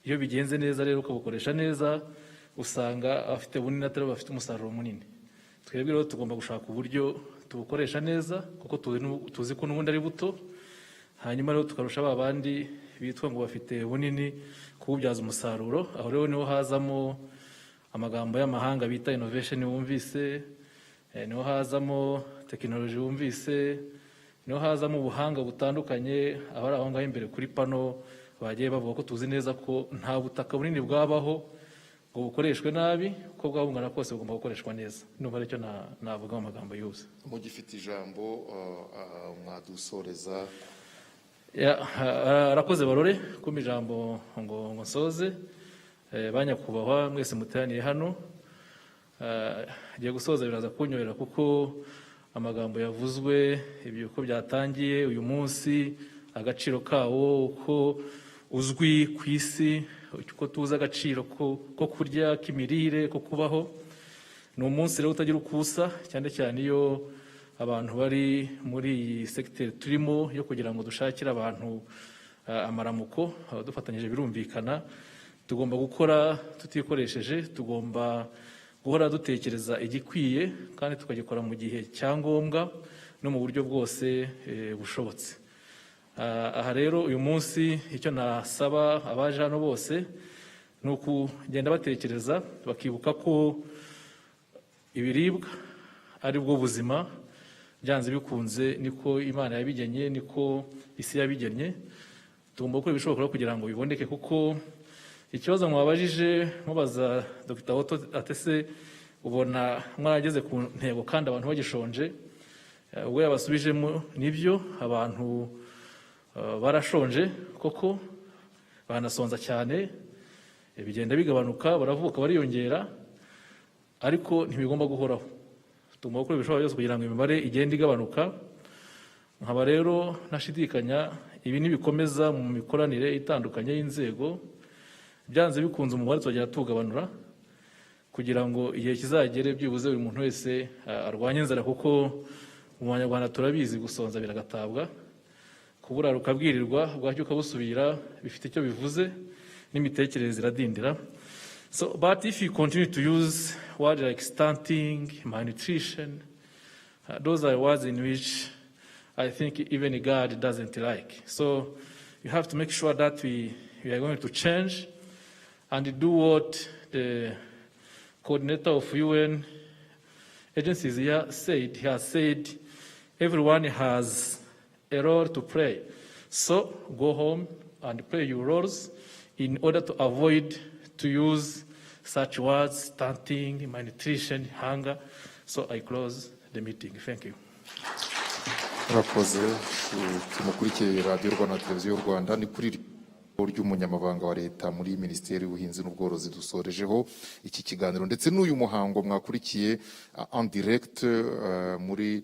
Iyo bigenze neza rero ukabukoresha neza, usanga abafite bunini atari bafite umusaruro munini. Twebwe rero tugomba gushaka uburyo tubukoresha neza, kuko tuzi ko n'ubundi ari buto, hanyuma rero tukarusha babandi bitwa ngo bafite bunini kububyaza umusaruro. Aho rero niho hazamo amagambo y'amahanga bita innovation wumvise, niho hazamo technology wumvise, niho hazamo ubuhanga butandukanye. Abari aho ngaho imbere kuri pano bagiye bavuga ko tuzi neza ko nta butaka bunini bwabaho ngo bukoreshwe nabi, uko bwabungana kose bugomba gukoreshwa neza. Numva aricyo navuga mu magambo yose. Mugifite ijambo mwadusoreza. Arakoze Barore kumpa ijambo ngo nsoze. Banyakubahwa mwese muteraniye hano, ngiye gusoza biraza kunyorera kuko amagambo yavuzwe, ibyo uko byatangiye uyu munsi, agaciro kawo uko uzwi ku isi, uko tuzi agaciro ko kurya, k'imirire, ko kubaho. Ni umunsi rero utagira ukusa, cyane cyane iyo abantu bari muri iyi segiteri turimo yo kugira ngo dushakire abantu amaramuko, dufatanyije birumvikana. Tugomba gukora tutikoresheje, tugomba guhora dutekereza igikwiye kandi tukagikora mu gihe cya ngombwa no mu buryo bwose bushobotse. Aha rero uyu munsi icyo nasaba abaje hano bose ni ukugenda batekereza, bakibuka ko ibiribwa ari bwo buzima, byanze bikunze niko Imana yabigennye, niko isi yabigennye. Tugomba gukora ibishoboka kugira ngo biboneke, kuko ikibazo mwabajije mubaza Dr. Otto atese ubona mwarageze ku ntego kandi abantu bagishonje, ubwo yabasubijemo nibyo, abantu barashonje koko, banasonza cyane, bigenda bigabanuka, baravuka bariyongera, ariko ntibigomba guhoraho. Tugomba gukora ibishoboka byose kugira ngo imibare igende igabanuka. Nkaba rero nashidikanya ibi nibikomeza mu mikoranire itandukanye y'inzego, byanze bikunze umubare tuzagenda tugabanura kugira ngo igihe kizagere byibuze buri muntu wese arwanye inzara, kuko mu Banyarwanda turabizi gusonza biragatabwa, kubura rukabwirirwa, bwacyo ukabusubira, bifite icyo bivuze n'imitekerereze iradindira. So, but if you continue to use words like stunting, malnutrition, those are words in which I think even God doesn't like. So you have to make sure that we are going to change and do what the coordinator of UN agencies here said. He has said everyone has a role to play. So go home and play your roles in order to avoid to use such words, stunting, malnutrition, hunger. So I close the meeting. Thank you. Murakoze. Tumukurikiye radiyo Rwanda na televiziyo Rwanda. Ni kuri ry'umunyamabanga wa leta muri Minisiteri y'Ubuhinzi n'Ubworozi dusorejeho iki kiganiro, ndetse n'uyu muhango mwakurikiye en direct muri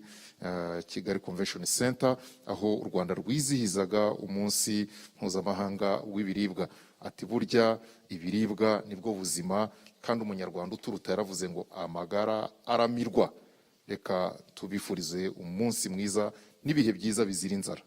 Kigali Convention Center, aho u Rwanda rwizihizaga umunsi mpuzamahanga w'ibiribwa. Ati burya ibiribwa nibwo buzima, kandi umunyarwanda uturuta yaravuze ngo amagara aramirwa. Reka tubifurize umunsi mwiza n'ibihe byiza bizira inzara.